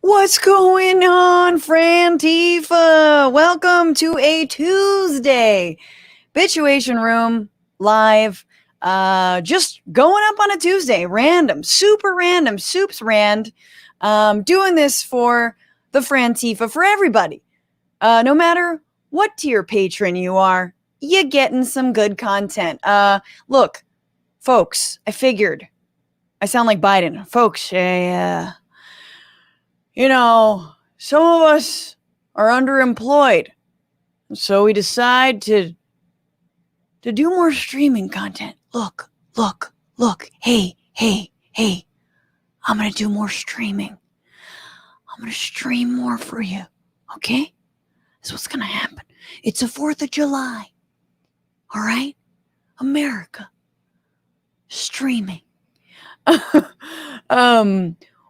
What's going on, Frantifa? Welcome to a Tuesday Bitchuation room live. Just going up on a Tuesday, random, super random, soups rand. Doing this for the Frantifa, for everybody. No matter what tier patron you are, you're getting some good content. Look, folks, I figured. I sound like Biden. Folks, some of us are underemployed. So we decide to do more streaming content. Look. Hey. I'm going to do more streaming. I'm going to stream more for you. Okay? That's what's going to happen. It's the 4th of July. All right? America. Streaming.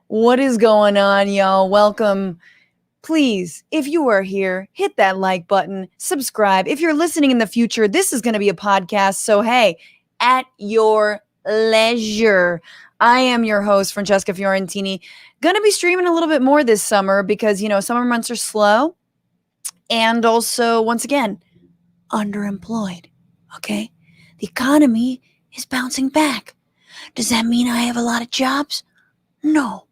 What is going on, y'all? Welcome. Please, if you are here, hit that like button, subscribe. If you're listening in the future, this is going to be a podcast. So, hey, at your leisure. I am your host, Francesca Fiorentini. Going to be streaming a little bit more this summer because, summer months are slow. And also, once again, underemployed. Okay? The economy is bouncing back. Does that mean I have a lot of jobs? No.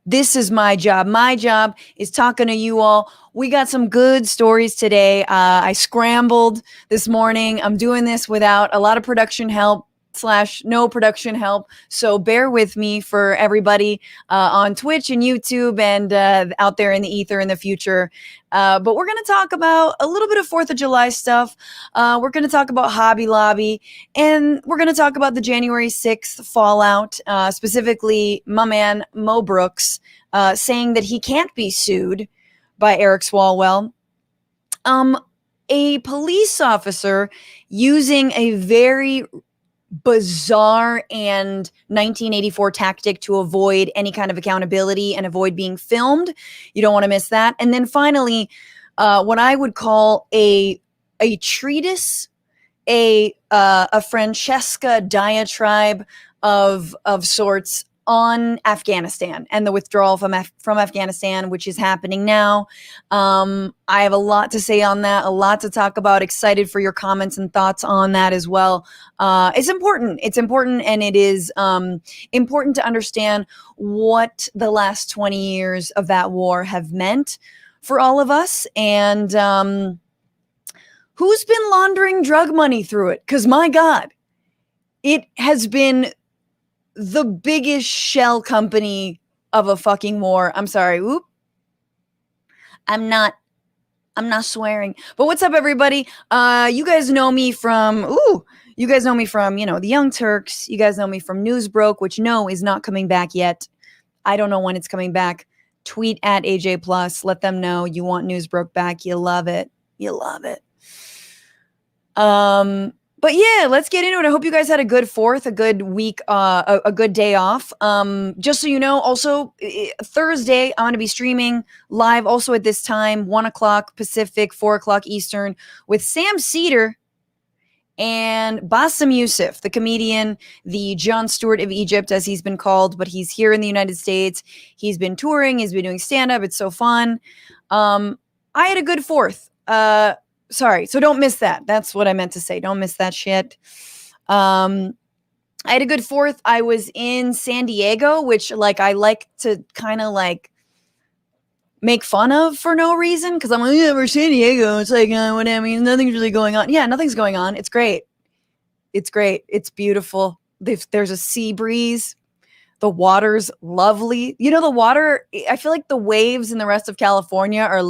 This is my job. My job is talking to you all. We got some good stories today. I scrambled this morning. I'm doing this without a lot of production help / no production help. So bear with me for everybody on Twitch and YouTube and out there in the ether in the future. But we're going to talk about a little bit of 4th of July stuff. We're going to talk about Hobby Lobby, and we're going to talk about the January 6th fallout, specifically my man Mo Brooks saying that he can't be sued by Eric Swalwell. A police officer using a very bizarre and 1984 tactic to avoid any kind of accountability and avoid being filmed. You don't want to miss that. And then finally, what I would call a treatise, a Francesca diatribe of sorts on Afghanistan and the withdrawal from Afghanistan, which is happening now. I have a lot to say on that, a lot to talk about. Excited for your comments and thoughts on that as well. It's important. And it is important to understand what the last 20 years of that war have meant for all of us, and who's been laundering drug money through it. Because my God, it has been the biggest shell company of a fucking war. I'm sorry. Oop. I'm not swearing. But what's up, everybody? You guys know me from, the Young Turks. You guys know me from News Broke, which no is not coming back yet. I don't know when it's coming back. Tweet at AJ Plus. Let them know you want News Broke back. You love it. But yeah, let's get into it. I hope you guys had a good 4th, a good week, a good day off. Just so you know, also Thursday, I'm going to be streaming live also at this time, 1 o'clock Pacific, 4 o'clock Eastern, with Sam Cedar and Bassem Youssef, the comedian, the Jon Stewart of Egypt, as he's been called, but he's here in the United States. He's been touring. He's been doing stand-up. It's so fun. I had a good 4th. Sorry, so don't miss that. That's what I meant to say. Don't miss that shit. I had a good 4th. I was in San Diego, which I like to kind of make fun of for no reason, because I'm like, yeah, we're San Diego. It's like, what I mean, nothing's really going on. Yeah, nothing's going on. It's great. It's beautiful. There's a sea breeze. The water's lovely. The water, I feel like the waves in the rest of California are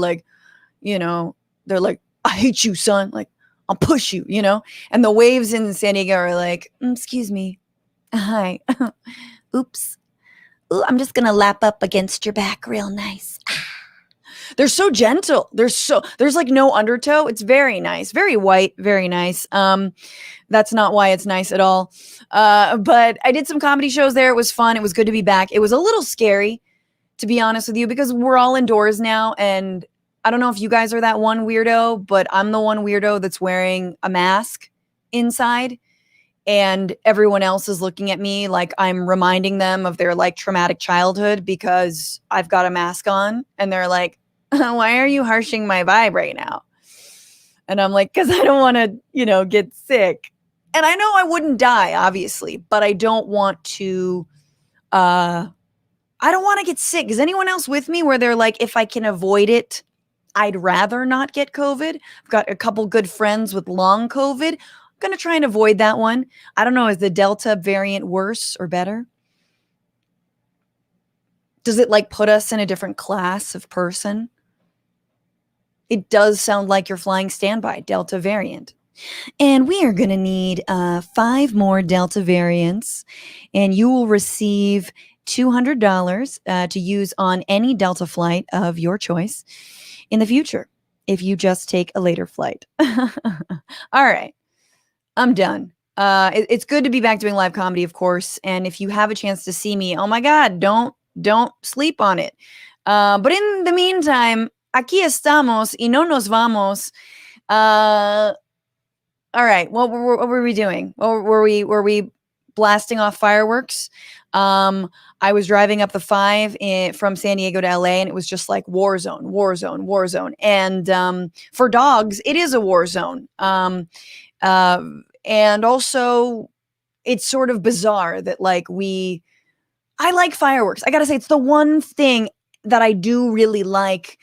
they're like, I hate you, son. Like, I'll push you, And the waves in San Diego are like, excuse me. Hi. Oops. Ooh, I'm just going to lap up against your back real nice. They're so gentle. There's no undertow. It's very nice. Very white. Very nice. That's not why it's nice at all. But I did some comedy shows there. It was fun. It was good to be back. It was a little scary, to be honest with you, because we're all indoors now, and I don't know if you guys are that one weirdo, but I'm the one weirdo that's wearing a mask inside. and everyone else is looking at me like I'm reminding them of their like traumatic childhood because I've got a mask on, and they're like, why are you harshing my vibe right now? And I'm like, because I don't want to, get sick. And I know I wouldn't die, obviously, but I don't want to get sick. Is anyone else with me where they're like, if I can avoid it, I'd rather not get COVID? I've got a couple good friends with long COVID. I'm going to try and avoid that one. I don't know. Is the Delta variant worse or better? Does it like put us in a different class of person? It does sound like you're flying standby, Delta variant. And we are going to need 5 more Delta variants, and you will receive $200 to use on any Delta flight of your choice in the future if you just take a later flight. All right, I'm done. It's good to be back doing live comedy, of course. And if you have a chance to see me, oh my God, don't sleep on it. But in the meantime, aquí estamos y no nos vamos. All right. What were we doing? Were we blasting off fireworks? I was driving up the 5 from San Diego to LA, and it was just like war zone, war zone, war zone. And for dogs, it is a war zone. And also, it's sort of bizarre that I like fireworks. I gotta say, it's the one thing that I do really like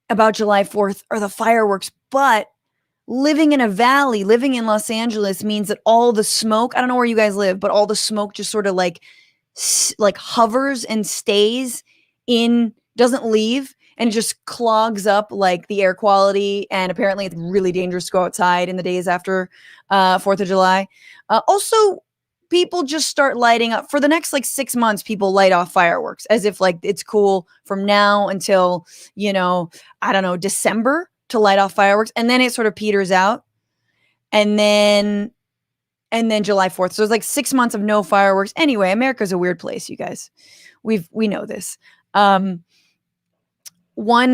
about July 4th are the fireworks, but living in a valley, living in Los Angeles means that all the smoke, I don't know where you guys live, but all the smoke just sort of like hovers and stays in, doesn't leave, and it just clogs up like the air quality. And apparently it's really dangerous to go outside in the days after 4th of July. Also, people just start lighting up for the next 6 months. People light off fireworks as if it's cool from now until, I don't know, December to light off fireworks, and then it sort of peters out, and then July 4th. So it's 6 months of no fireworks. Anyway, America's a weird place, you guys. We know this. One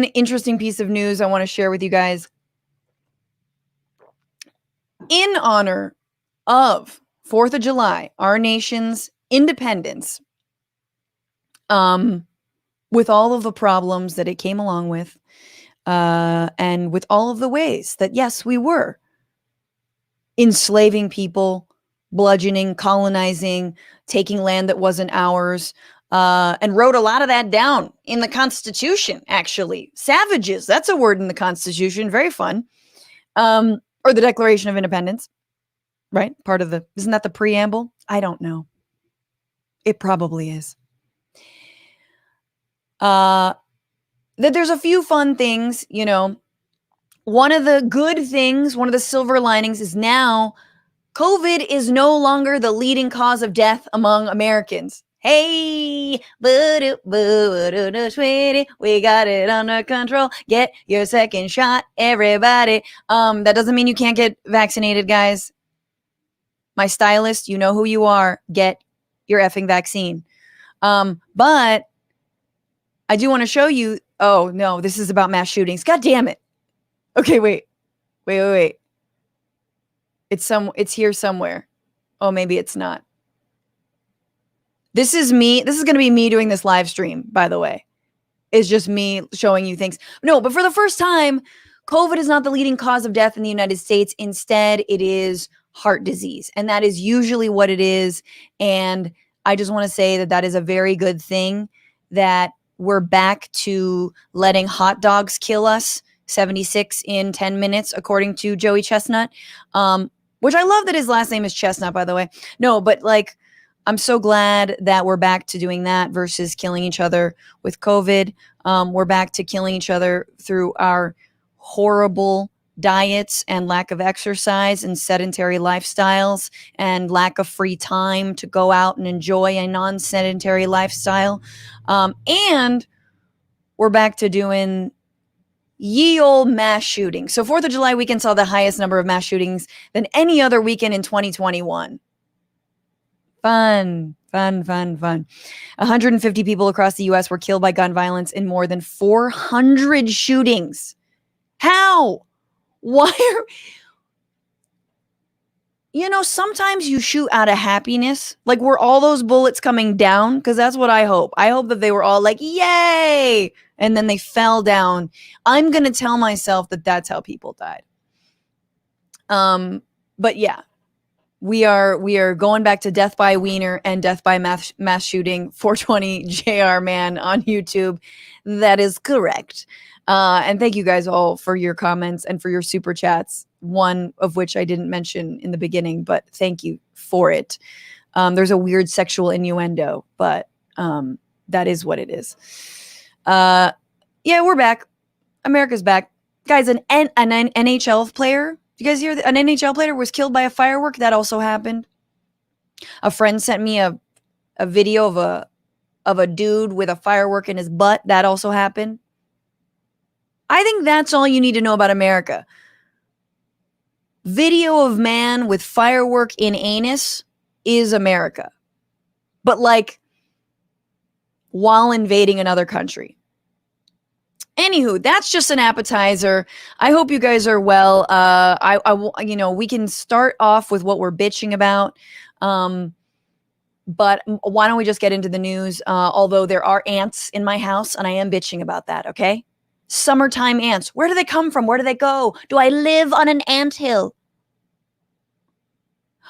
interesting piece of news I want to share with you guys. In honor of 4th of July, our nation's independence, with all of the problems that it came along with, and with all of the ways that, yes, we were enslaving people, bludgeoning, colonizing, taking land that wasn't ours, and wrote a lot of that down in the Constitution, actually. Savages, that's a word in the Constitution. Very fun. Or the Declaration of Independence, right? Isn't that the preamble? I don't know. It probably is. That there's a few fun things, one of the good things, one of the silver linings is now COVID is no longer the leading cause of death among Americans. Hey, we got it under control. Get your second shot, everybody. That doesn't mean you can't get vaccinated, guys. My stylist, you know who you are. Get your effing vaccine. But I do want to show you. Oh no, this is about mass shootings. God damn it. Okay, wait. It's here somewhere. Oh, maybe it's not. This is me. This is going to be me doing this live stream, by the way. It's just me showing you things. No, but for the first time, COVID is not the leading cause of death in the United States. Instead, it is heart disease. And that is usually what it is. And I just want to say that that is a very good thing, that we're back to letting hot dogs kill us. 76 in 10 minutes, according to Joey Chestnut, which I love that his last name is Chestnut, by the way. No, but I'm so glad that we're back to doing that versus killing each other with COVID. We're back to killing each other through our horrible diets and lack of exercise and sedentary lifestyles and lack of free time to go out and enjoy a non-sedentary lifestyle. And we're back to doing ye old mass shootings. So 4th of July weekend saw the highest number of mass shootings than any other weekend in 2021. Fun. 150 people across the U.S. were killed by gun violence in more than 400 shootings. How? Why are... sometimes you shoot out of happiness. Like, were all those bullets coming down? Because that's what I hope. I hope that they were all like, yay! And then they fell down. I'm going to tell myself that that's how people died. But yeah, we are going back to Death by Wiener and Death by Mass Shooting 420 JR Man on YouTube. That is correct. And thank you guys all for your comments and for your super chats, one of which I didn't mention in the beginning, but thank you for it. There's a weird sexual innuendo, but that is what it is. Yeah, we're back. America's back. Guys, an NHL player, you guys hear that? An NHL player was killed by a firework. That also happened. A friend sent me a video of a dude with a firework in his butt. That also happened. I think that's all you need to know about America. Video of man with firework in anus is America. But like, while invading another country. Anywho, that's just an appetizer. I hope you guys are well. We can start off with what we're bitching about. But why don't we just get into the news? Although there are ants in my house and I am bitching about that, okay? Summertime ants. Where do they come from? Where do they go? Do I live on an anthill?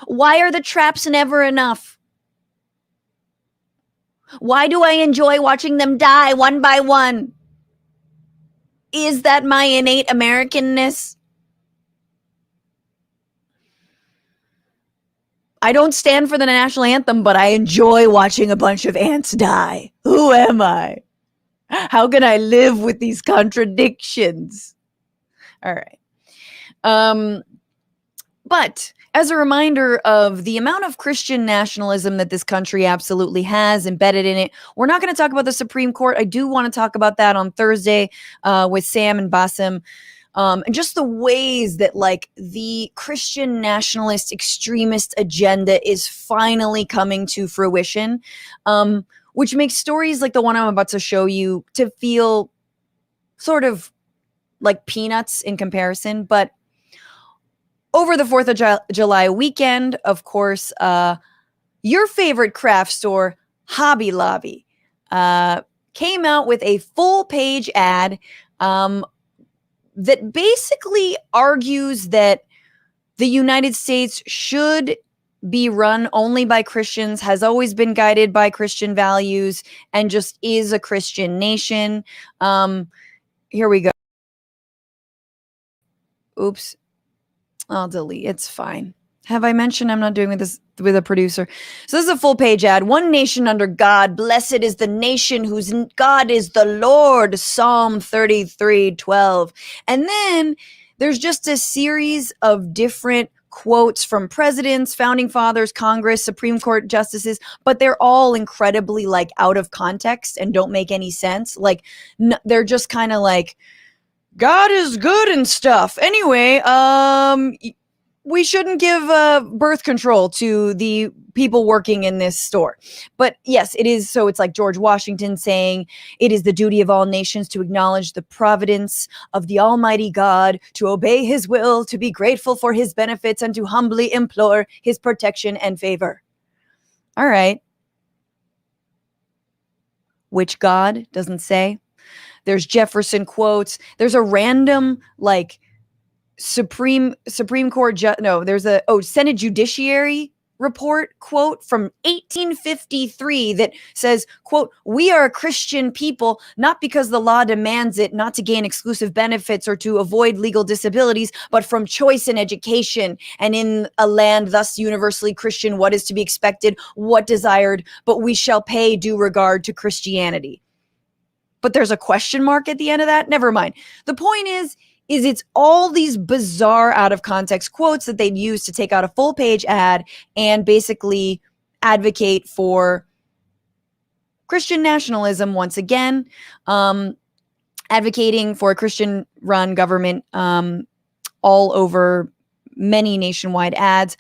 Why are the traps never enough? Why do I enjoy watching them die one by one? Is that my innate Americanness? I don't stand for the national anthem, but I enjoy watching a bunch of ants die. Who am I? How can I live with these contradictions? All right. But as a reminder of the amount of Christian nationalism that this country absolutely has embedded in it, we're not going to talk about the Supreme Court. I do want to talk about that on Thursday with Sam and Bassem. And just the ways that like the Christian nationalist extremist agenda is finally coming to fruition, which makes stories like the one I'm about to show you to feel sort of like peanuts in comparison. But over the 4th of July weekend, of course, your favorite craft store, Hobby Lobby, came out with a full-page ad that basically argues that the United States should be run only by Christians, has always been guided by Christian values, and just is a Christian nation. Here we go. Oops. I'll delete. It's fine. Have I mentioned I'm not doing this with a producer? So this is a full page ad. One nation under God. Blessed is the nation whose God is the Lord. Psalm 33:12. And then there's just a series of different quotes from presidents, founding fathers, Congress, Supreme Court justices, but they're all incredibly like out of context and don't make any sense. Like they're just kind of like, God is good and stuff. Anyway, we shouldn't give birth control to the people working in this store. But yes, it is. So it's like George Washington saying, it is the duty of all nations to acknowledge the providence of the Almighty God, to obey his will, to be grateful for his benefits, and to humbly implore his protection and favor. All right. Which God doesn't say. There's Jefferson quotes. There's a random like Supreme Court. There's a Senate Judiciary report quote from 1853 that says, quote, "We are a Christian people, not because the law demands it, not to gain exclusive benefits or to avoid legal disabilities, but from choice in education and in a land thus universally Christian, what is to be expected, what desired, but we shall pay due regard to Christianity." But there's a question mark at the end of that. Never mind. The point is it's all these bizarre out of context quotes that they'd use to take out a full page ad and basically advocate for Christian nationalism once again, advocating for a Christian run government all over many nationwide ads.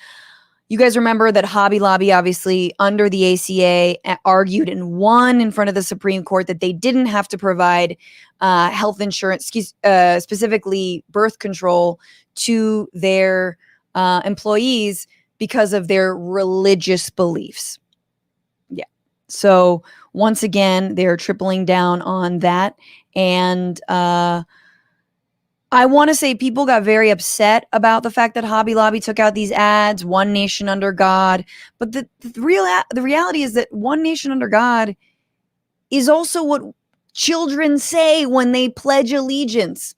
You guys remember that Hobby Lobby, obviously, under the ACA, argued and won in front of the Supreme Court that they didn't have to provide health insurance, specifically birth control, to their employees because of their religious beliefs. Yeah. So once again, they're tripling down on that. And I want to say people got very upset about the fact that Hobby Lobby took out these ads, One Nation Under God. But the reality is that One Nation Under God is also what children say when they pledge allegiance.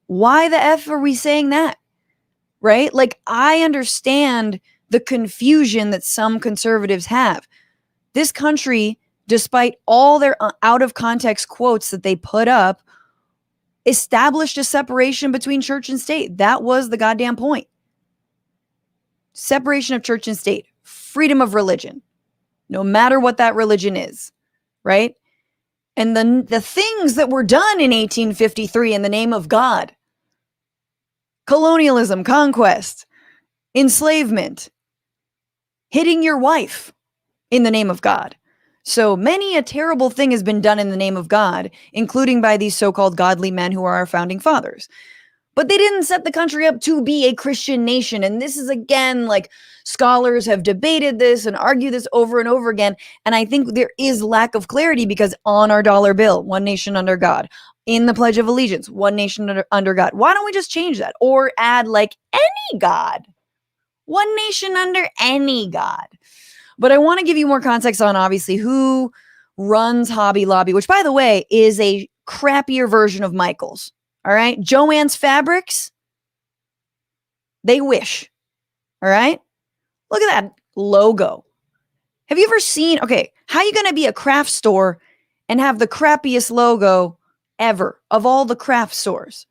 Why the F are we saying that? Right? Like, I understand the confusion that some conservatives have. This country, despite all their out of context quotes that they put up, established a separation between church and state. That was the goddamn point. Separation of church and state, freedom of religion, no matter what that religion is, right? And the things that were done in 1853 in the name of God, colonialism, conquest, enslavement, hitting your wife in the name of God. So many a terrible thing has been done in the name of God, including by these so-called godly men who are our founding fathers. But they didn't set the country up to be a Christian nation. And this is, again, like, scholars have debated this and argued this over and over again. And I think there is lack of clarity because on our dollar bill, One Nation Under God. In the Pledge of Allegiance, One Nation under God. Why don't we just change that? Or add, like, any God. One nation under any God. But I want to give you more context on, obviously, who runs Hobby Lobby, which, by the way, is a crappier version of Michael's. All right? Joann's Fabrics, they wish. All right? Look at that logo. Have you ever seen, okay, how are you going to be a craft store and have the crappiest logo ever of all the craft stores?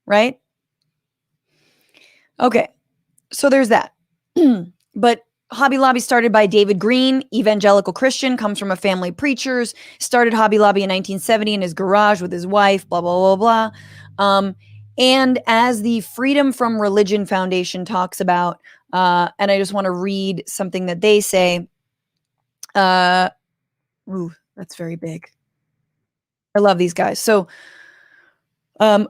Right? Okay. So there's that. But Hobby Lobby started by David Green, evangelical Christian, comes from a family of preachers, started Hobby Lobby in 1970 in his garage with his wife, blah, blah, blah, blah. And as the Freedom from Religion Foundation talks about, and I just want to read something that they say. Ooh, that's very big. I love these guys. So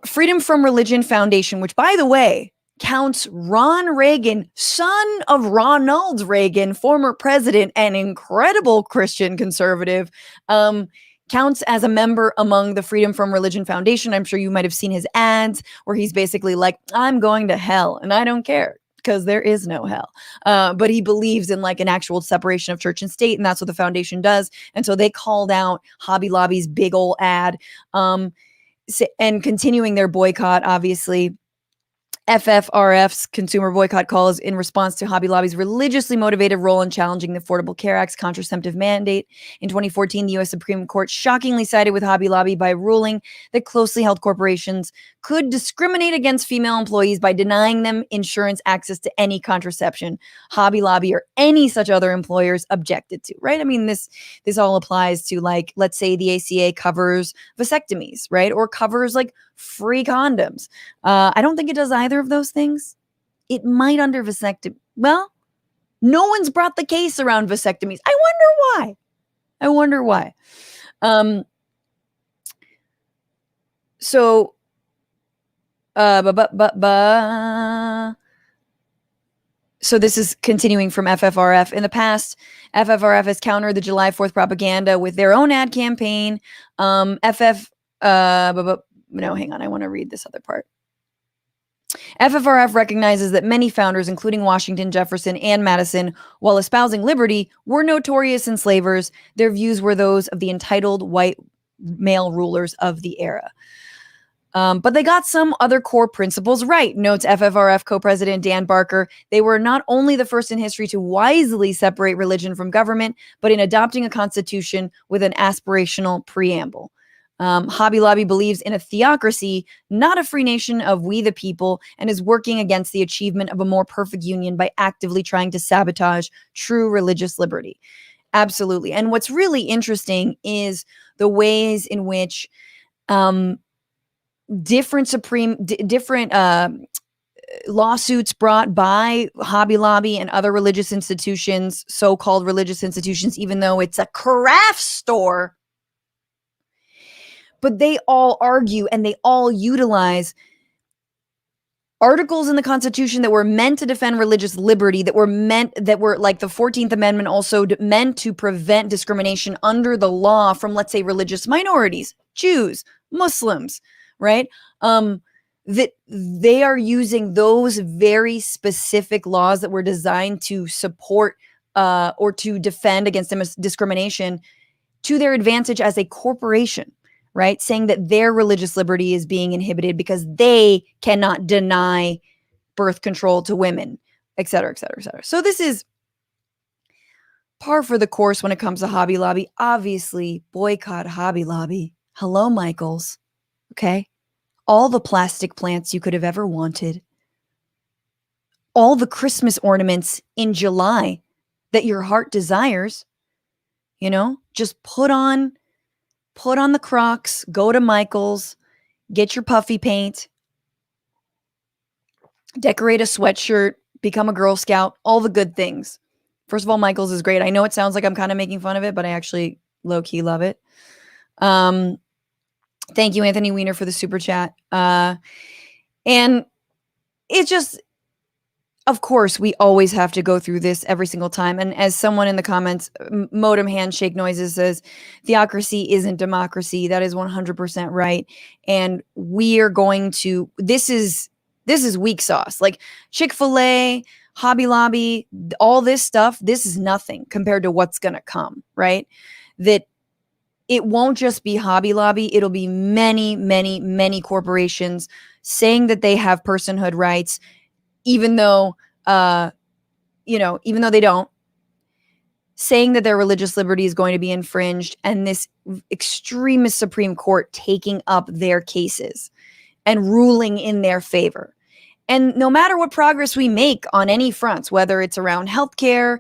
Freedom from Religion Foundation, which, by the way, counts Ron Reagan, son of Ronald Reagan, former president and incredible Christian conservative, counts as a member among the Freedom from Religion Foundation. I'm sure you might have seen his ads where he's basically like, I'm going to hell and I don't care because there is no hell. But he believes in, like, an actual separation of church and state, and that's what the foundation does. And so they called out Hobby Lobby's big old ad, and continuing their boycott, obviously. FFRF's consumer boycott calls in response to Hobby Lobby's religiously motivated role in challenging the Affordable Care Act's contraceptive mandate. In 2014, the U.S. Supreme Court shockingly sided with Hobby Lobby by ruling that closely held corporations could discriminate against female employees by denying them insurance access to any contraception Hobby Lobby or any such other employers objected to, right? I mean, this all applies to, like, let's say the ACA covers vasectomies, right? Or covers, like, free condoms. I don't think it does either of those things. It might under vasectomy. Well, no one's brought the case around vasectomies. I wonder why. So, so this is continuing from FFRF. In the past, FFRF has countered the July 4th propaganda with their own ad campaign. No, hang on. I want to read this other part. FFRF recognizes that many founders, including Washington, Jefferson, and Madison, while espousing liberty, were notorious enslavers. Their views were those of the entitled white male rulers of the era. But they got some other core principles right, notes FFRF co-president Dan Barker. They were not only the first in history to wisely separate religion from government, but in adopting a constitution with an aspirational preamble. Hobby Lobby believes in a theocracy, not a free nation of we the people, and is working against the achievement of a more perfect union by actively trying to sabotage true religious liberty. Absolutely. And what's really interesting is the ways in which different lawsuits brought by Hobby Lobby and other religious institutions, so-called religious institutions, even though it's a craft store, but they all argue and they all utilize articles in the Constitution that were meant to defend religious liberty, that were like the 14th Amendment, also meant to prevent discrimination under the law from, let's say, religious minorities, Jews, Muslims, right? That they are using those very specific laws that were designed to support or to defend against discrimination to their advantage as a corporation, right? Saying that their religious liberty is being inhibited because they cannot deny birth control to women, et cetera, et cetera, et cetera. So this is par for the course when it comes to Hobby Lobby. Obviously, boycott Hobby Lobby. Hello, Michaels. Okay? All the plastic plants you could have ever wanted. All the Christmas ornaments in July that your heart desires. You know, just put on the Crocs, go to Michael's, get your puffy paint, decorate a sweatshirt, become a Girl Scout, all the good things. First of all, Michael's is great. I know it sounds like I'm kind of making fun of it, but I actually low-key love it. Thank you, Anthony Weiner, for the super chat. And it just, of course, we always have to go through this every single time. And as someone in the comments, Modem Handshake Noises says, theocracy isn't democracy. That is 100% right. And we are going to, this is weak sauce. Like Chick-fil-A, Hobby Lobby, all this stuff, this is nothing compared to what's going to come, right? That it won't just be Hobby Lobby. It'll be many, many, many corporations saying that they have personhood rights, even though they don't, saying that their religious liberty is going to be infringed, and this extremist Supreme Court taking up their cases and ruling in their favor. And no matter what progress we make on any fronts, whether it's around healthcare,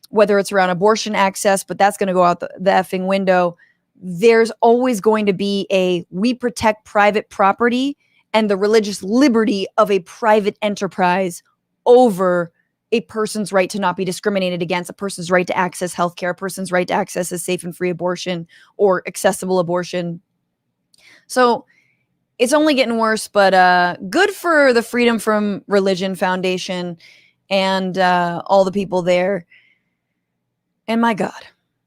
whether it's around abortion access, but that's going to go out the effing window, there's always going to be we protect private property and the religious liberty of a private enterprise over a person's right to not be discriminated against, a person's right to access healthcare, a person's right to access a safe and free abortion or accessible abortion. So it's only getting worse, but good for the Freedom from Religion Foundation and all the people there. And my God,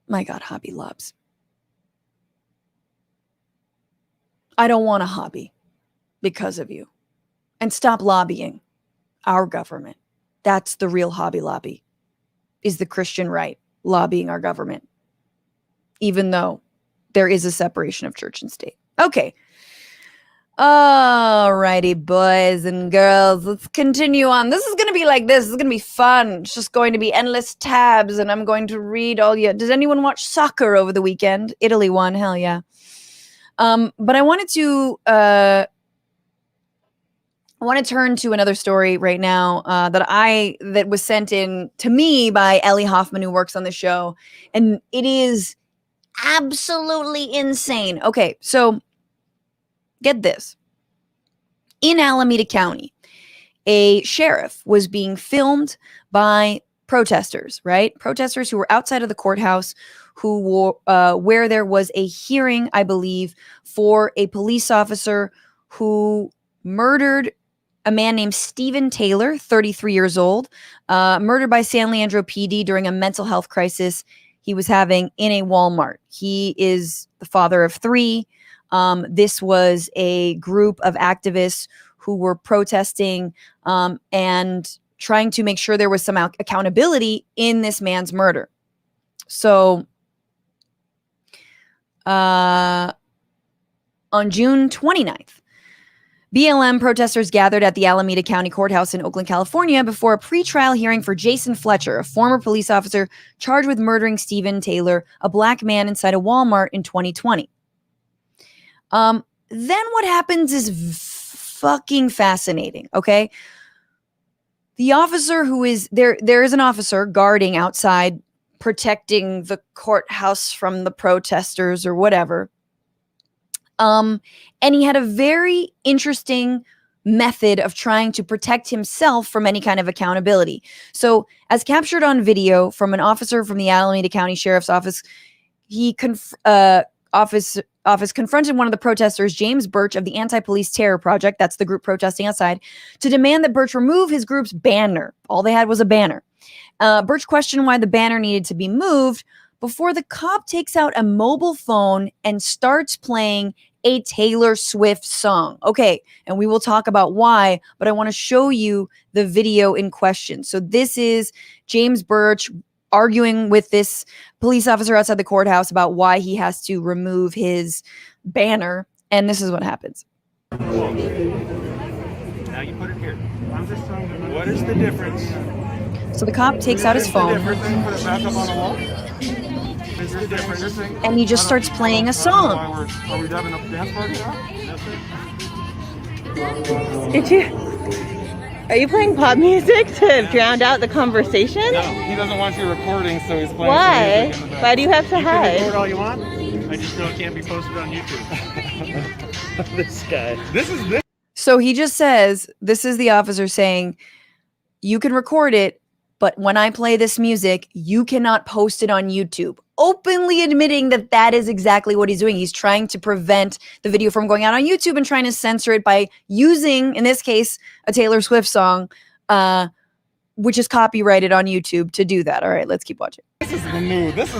Hobby Lobs. I don't want a hobby because of you. And stop lobbying our government. That's the real Hobby Lobby, is the Christian right lobbying our government, even though there is a separation of church and state. Okay. Alrighty, boys and girls, let's continue on. This is going to be like this. This is going to be fun. It's just going to be endless tabs, and I'm going to read all you. Did anyone watch soccer over the weekend? Italy won. Hell yeah. But I wanted to turn to another story right now that was sent in to me by Ellie Hoffman, who works on the show, and it is absolutely insane. Okay, so get this. In Alameda County, a sheriff was being filmed by protesters, right? Protesters who were outside of the courthouse, where there was a hearing, I believe, for a police officer who murdered a man named Stephen Taylor, 33 years old, murdered by San Leandro PD during a mental health crisis he was having in a Walmart. He is the father of 3. This was a group of activists who were protesting and trying to make sure there was some accountability in this man's murder. So on June 29th, BLM protesters gathered at the Alameda County Courthouse in Oakland, California, before a pretrial hearing for Jason Fletcher, a former police officer charged with murdering Stephen Taylor, a black man inside a Walmart in 2020. Then what happens is fucking fascinating, okay? The officer who is there is an officer guarding outside, protecting the courthouse from the protesters or whatever. And he had a very interesting method of trying to protect himself from any kind of accountability. So, as captured on video from an officer from the Alameda County Sheriff's Office, office confronted one of the protesters, James Birch of the Anti-Police Terror Project, that's the group protesting outside, to demand that Birch remove his group's banner. All they had was a banner. Birch questioned why the banner needed to be moved before the cop takes out a mobile phone and starts playing a Taylor Swift song. Okay, and we will talk about why, but I want to show you the video in question. So this is James Birch arguing with this police officer outside the courthouse about why he has to remove his banner, and this is what happens. Now you put it here. I'm just trying to know. What is the difference? So the cop takes out his phone, and he just starts playing a song. Are we having a dance party now? Did you? Are you playing pop music to drown out the conversation? No, he doesn't want you recording, so he's playing. Why? Why do you have to hide? You can record all you want. I just know it can't be posted on YouTube. This guy. This. So he just says, this is the officer saying, you can record it, but when I play this music, you cannot post it on YouTube. Openly admitting that that is exactly what he's doing. He's trying to prevent the video from going out on YouTube and trying to censor it by using, in this case, a Taylor Swift song, which is copyrighted on YouTube to do that. All right, let's keep watching. This is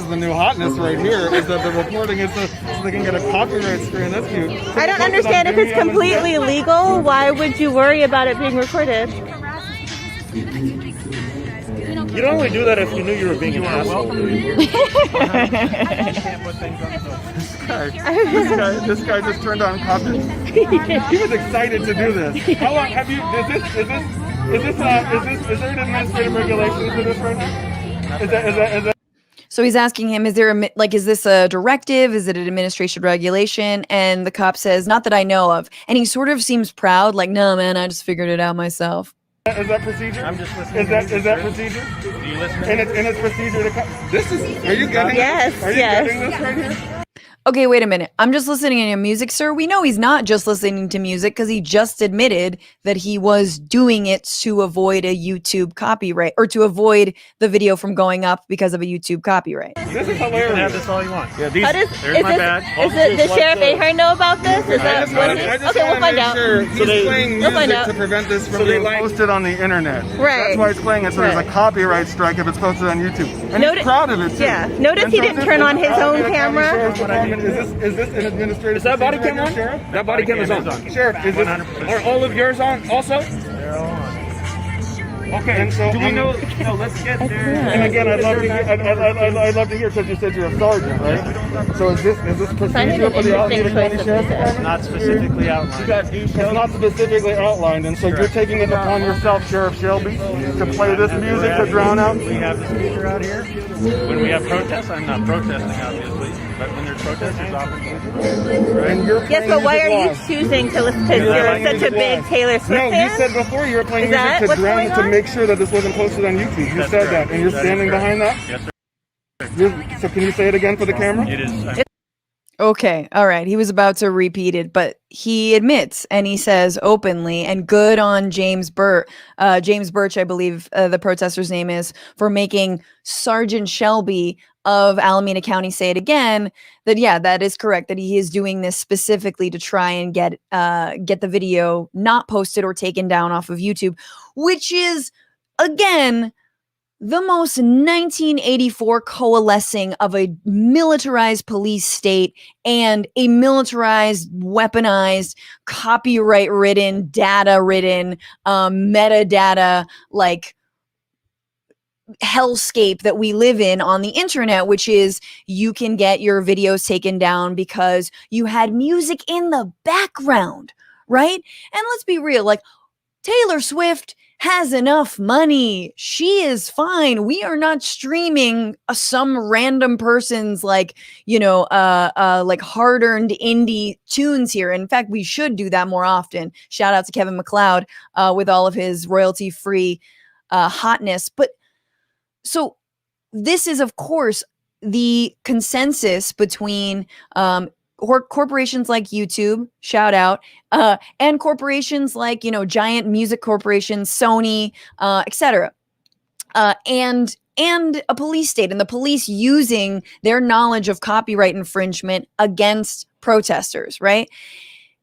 the new hotness right here, is that the reporting is so they can get a copyright screen. That's cute. I don't understand. If it's completely legal, why would you worry about it being recorded? You'd only do that if you knew you were being an asshole. This guy just turned on copy. He was excited to do this. How long have you? Is there an administrative regulation for this right now? Is that? So he's asking him, is this a directive? Is it an administration regulation? And the cop says, not that I know of. And he sort of seems proud, like, no, man, I just figured it out myself. Is that procedure? I'm just listening. Is that procedure? Do you listen? And it's procedure to this is. Are you getting? Yes. Are you getting this right here? Okay, wait a minute. I'm just listening to music, sir. We know he's not just listening to music because he just admitted that he was doing it to avoid a YouTube copyright, or to avoid the video from going up because of a YouTube copyright. This is hilarious. You can have this all you want. Yeah, there's my badge. Does Sheriff Ahern know about this? Is that okay, we'll find out. He's playing music to prevent this from being posted on the internet. Right. That's why he's playing it, so there's a copyright strike if it's posted on YouTube. And he's proud of it, too. Yeah. Notice he didn't turn on his own camera. Is this an administrative? Is that body cam on? Sheriff? That body cam is on. Sheriff, is this? Are all of yours on also? They're all on. Okay, and so do we know? No, let's get there. And again, I'd love to hear because you said you're a sergeant, right? So is this procedure for the Alameda County Sheriff's Department? Not specifically outlined. It's not specifically outlined, and so you're taking it upon yourself, Sheriff Shelby, to play this music to drown out. We have the speaker out here. When we have protests, I'm not protesting, obviously, but when there's protests, there's opportunity. Right? Yes, but why are you choosing to listen? Because you're such a big Taylor Swift fan? No, you said before you were playing music to drown, to make sure that this wasn't posted on YouTube. You said that, and you're standing behind that? Yes, sir. So can you say it again for the camera? It is. Okay, all right. He was about to repeat it, but he admits and he says openly, and good on James Birch, I believe the protester's name is, for making Sergeant Shelby of Alameda County say it again, that yeah, that is correct, that he is doing this specifically to try and get the video not posted or taken down off of YouTube, which is, again, the most 1984 coalescing of a militarized police state and a militarized, weaponized, copyright-ridden, data-ridden, metadata, like, hellscape that we live in on the internet, which is you can get your videos taken down because you had music in the background, right? And let's be real, like, Taylor Swift has enough money. She is fine. We are not streaming some random person's like hard-earned indie tunes here. In fact, we should do that more often. Shout out to Kevin MacLeod with all of his royalty-free hotness. But so this is, of course, the consensus between corporations like YouTube, shout out, and corporations like, giant music corporations, Sony, etc. And and a police state, and the police using their knowledge of copyright infringement against protesters, right?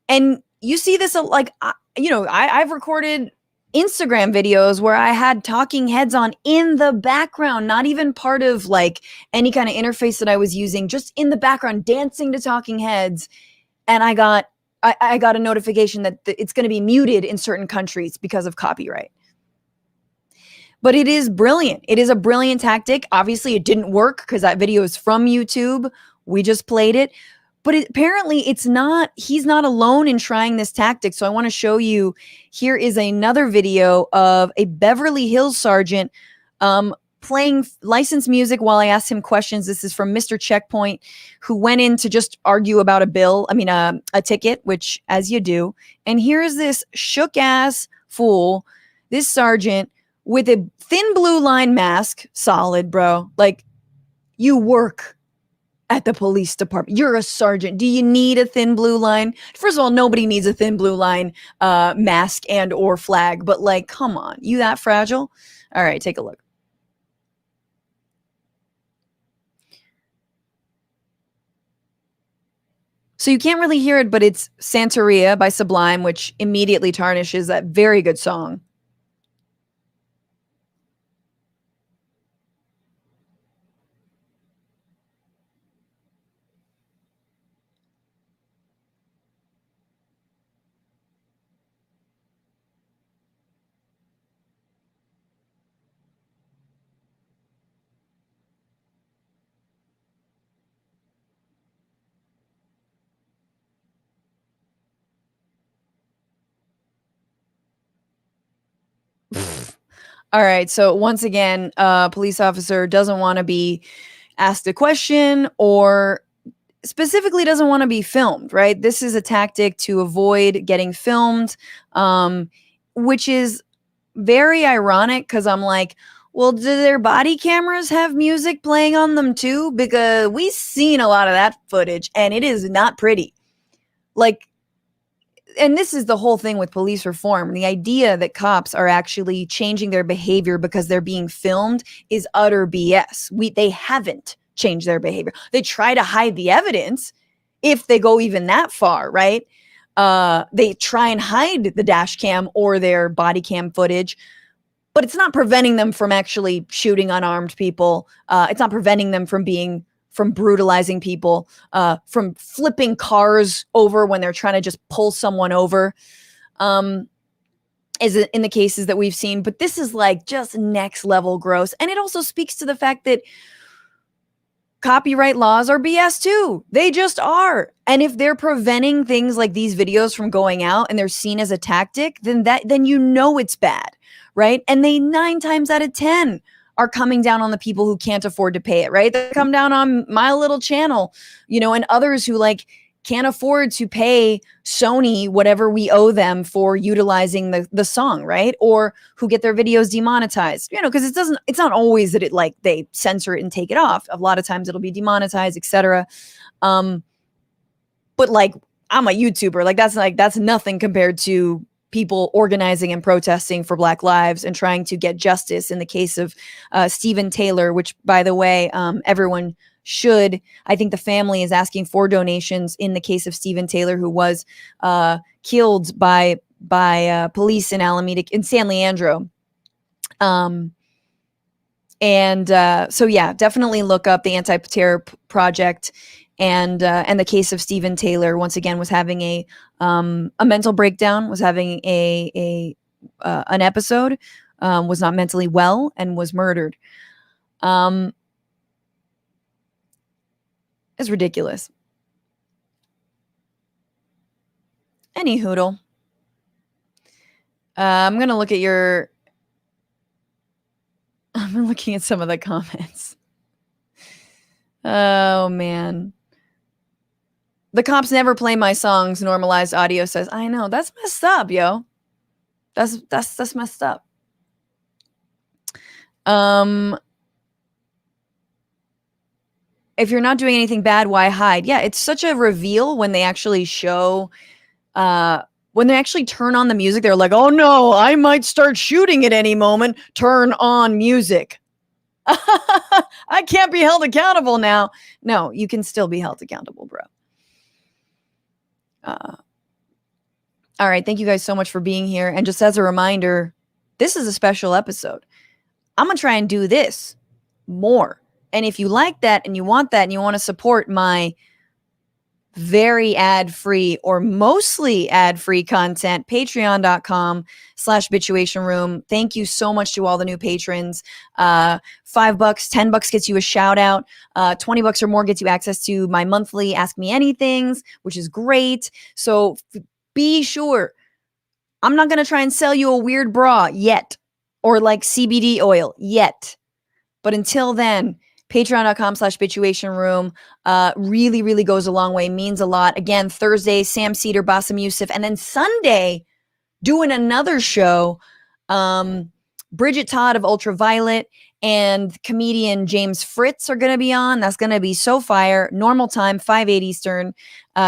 And you see this like, I've recorded Instagram videos where I had talking heads on in the background, not even part of like any kind of interface that I was using, just in the background, dancing to talking heads. And I got a notification that it's going to be muted in certain countries because of copyright. But it is brilliant. It is a brilliant tactic. Obviously, it didn't work because that video is from YouTube. We just played it. But apparently, he's not alone in trying this tactic. So I want to show you, here is another video of a Beverly Hills sergeant playing licensed music while I asked him questions. This is from Mr. Checkpoint, who went in to just argue about a ticket, which, as you do. And here's this shook ass fool, this sergeant, with a thin blue line mask. Solid, bro. Like, you work at the police department. You're a sergeant. Do you need a thin blue line? First of all, nobody needs a thin blue line mask and or flag. But like, come on. You that fragile? All right, take a look. So you can't really hear it, but it's Santeria by Sublime, which immediately tarnishes that very good song. All right. So once again, a police officer doesn't want to be asked a question, or specifically doesn't want to be filmed, right? This is a tactic to avoid getting filmed, which is very ironic because I'm like, well, do their body cameras have music playing on them too? Because we've seen a lot of that footage and it is not pretty. Like, and this is the whole thing with police reform. The idea that cops are actually changing their behavior because they're being filmed is utter BS. They haven't changed their behavior. They try to hide the evidence if they go even that far, right? They try and hide the dash cam or their body cam footage, but it's not preventing them from actually shooting unarmed people. It's not preventing them from brutalizing people, from flipping cars over when they're trying to just pull someone over, as in the cases that we've seen. But this is like just next level gross. And it also speaks to the fact that copyright laws are BS too. They just are. And if they're preventing things like these videos from going out and they're seen as a tactic, then you know it's bad, right? And they 9 times out of 10 are coming down on the people who can't afford to pay it, right? They come down on my little channel, and others who like can't afford to pay Sony whatever we owe them for utilizing the song, right? Or who get their videos demonetized, because it's not always that it like they censor it and take it off. A lot of times it'll be demonetized, etc. But like, I'm a YouTuber, that's nothing compared to people organizing and protesting for Black lives and trying to get justice in the case of Stephen Taylor, which, by the way, everyone should. I think the family is asking for donations in the case of Stephen Taylor, who was killed by police in Alameda, in San Leandro. So yeah, definitely look up the Anti-Terror Project. And the case of Stephen Taylor, once again, was having a mental breakdown, was having an episode, was not mentally well, and was murdered. It's ridiculous. Any hoodle. I'm looking at some of the comments. Oh, man. The cops never play my songs. Normalized audio says, I know. That's messed up, yo. That's messed up. If you're not doing anything bad, why hide? Yeah, it's such a reveal when they actually show, when they actually turn on the music. They're like, oh no, I might start shooting at any moment. Turn on music. I can't be held accountable now. No, you can still be held accountable, bro. All right. Thank you guys so much for being here. And just as a reminder, this is a special episode. I'm going to try and do this more. And if you like that and you want that and you want to support my very ad-free or mostly ad-free content, patreon.com/bitchuation room. Thank you so much to all the new patrons. $5, $10 gets you a shout out. $20 or more gets you access to my monthly Ask Me Anythings, which is great. So be sure, I'm not going to try and sell you a weird bra yet, or like CBD oil yet. But until then, patreon.com/bitchuation room really, really goes a long way, means a lot. Again, Thursday, Sam Cedar, Bassem Youssef, and then Sunday, doing another show, Bridget Todd of Ultraviolet and comedian James Fritz are going to be on. That's going to be so fire. Normal time, 5/8 Eastern.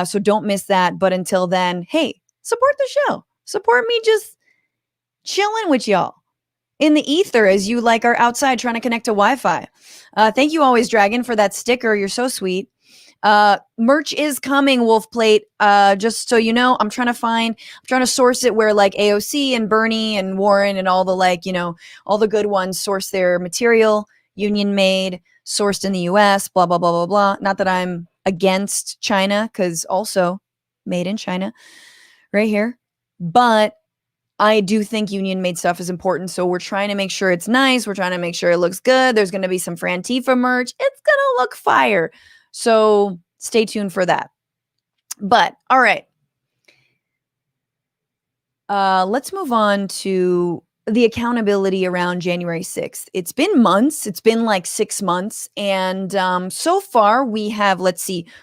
So don't miss that. But until then, hey, support the show. Support me just chilling with y'all in the ether as you like are outside trying to connect to Wi-Fi. Thank you always, Dragon, for that sticker. You're so sweet. Merch is coming, Wolf Plate. Just so you know, I'm trying to source it where like AOC and Bernie and Warren and all the like, you know, all the good ones source their material, union made, sourced in the US, blah, blah, blah, blah, blah. Not that I'm against China, because also made in China right here. But I do think union made stuff is important. So we're trying to make sure it's nice. We're trying to make sure it looks good. There's going to be some Frantifa merch. It's going to look fire. So stay tuned for that. But all right. Let's move on to the accountability around January 6th. It's been months. It's been like 6 months. And so far we have,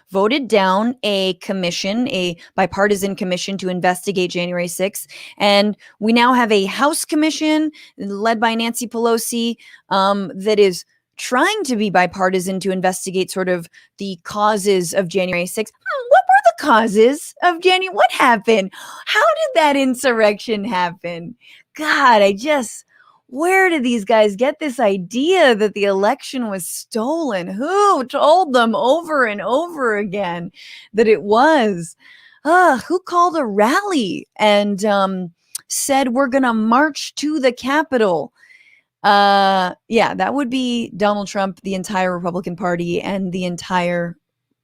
voted down a commission, a bipartisan commission to investigate January 6th. And we now have a House commission led by Nancy Pelosi that is trying to be bipartisan to investigate sort of the causes of January 6th. What were the causes of January? What happened? How did that insurrection happen? God, where did these guys get this idea that the election was stolen? Who told them over and over again that it was? Who called a rally and said we're going to march to the Capitol? Yeah, that would be Donald Trump, the entire Republican Party, and the entire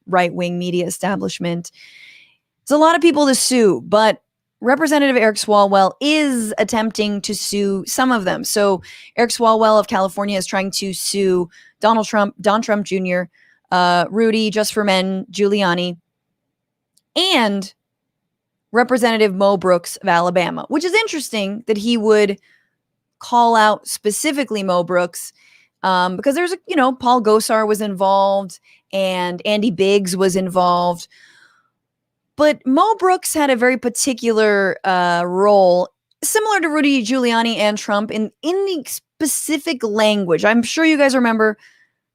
right-wing media establishment. It's a lot of people to sue, but Representative Eric Swalwell is attempting to sue some of them. So Eric Swalwell of California is trying to sue Don Trump Jr., Rudy, Just for Men, Giuliani, and Representative Mo Brooks of Alabama, which is interesting that he would call out specifically Mo Brooks because there's, Paul Gosar was involved and Andy Biggs was involved. But Mo Brooks had a very particular role, similar to Rudy Giuliani and Trump, in the specific language. I'm sure you guys remember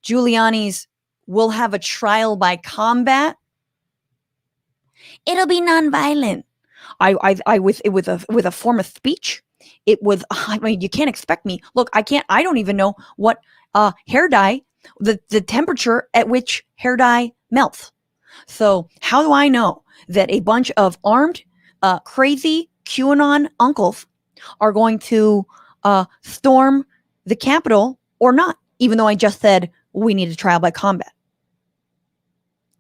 Giuliani's "We'll have a trial by combat. It'll be nonviolent. I with a form of speech. It was. I mean, you can't expect me. Look, I don't even know what hair dye, the temperature at which hair dye melts. So how do I know that a bunch of armed, crazy QAnon uncles are going to storm the Capitol or not, even though I just said we need a trial by combat?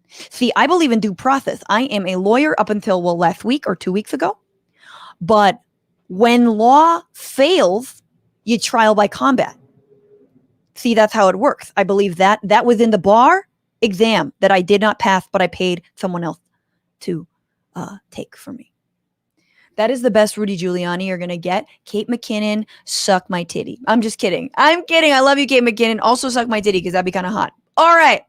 See, I believe in due process. I am a lawyer up until, last week or 2 weeks ago. But when law fails, you trial by combat. See, that's how it works. I believe that was in the bar exam that I did not pass, but I paid someone else to take for me. That is the best Rudy Giuliani you're going to get. Kate McKinnon, suck my titty. I'm just kidding. I'm kidding. I love you, Kate McKinnon. Also suck my titty because that'd be kind of hot. All right.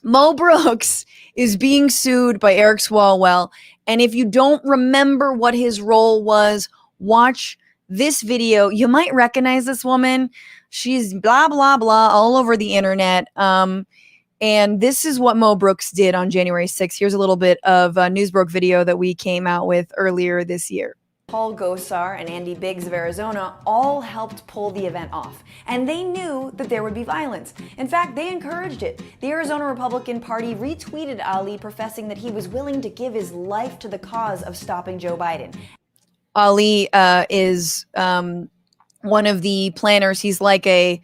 Mo Brooks is being sued by Eric Swalwell. And if you don't remember what his role was, watch this video. You might recognize this woman. She's blah, blah, blah all over the internet. And this is what Mo Brooks did on January 6th. Here's a little bit of a Newsbroke video that we came out with earlier this year. Paul Gosar and Andy Biggs of Arizona all helped pull the event off, and they knew that there would be violence. In fact, they encouraged it. The Arizona Republican Party retweeted Ali professing that he was willing to give his life to the cause of stopping Joe Biden. Ali is one of the planners. He's like a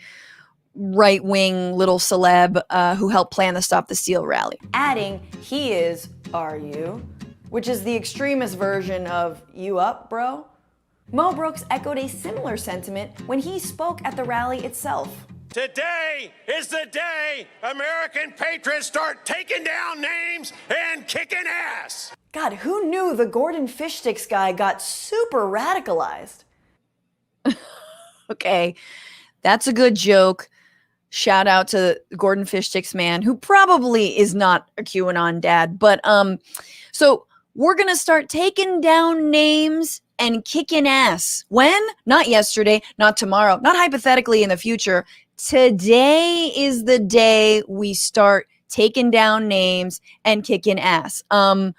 right-wing little celeb who helped plan the Stop the Steal rally. Adding, he is, are you? Which is the extremist version of, you up, bro? Mo Brooks echoed a similar sentiment when he spoke at the rally itself. Today is the day American patriots start taking down names and kicking ass. God, who knew the Gordon Fish Sticks guy got super radicalized? Okay, that's a good joke. Shout out to Gordon Fish Sticks man, who probably is not a QAnon dad. But so we're going to start taking down names and kicking ass. When? Not yesterday, not tomorrow, not hypothetically in the future. Today is the day we start taking down names and kicking ass. I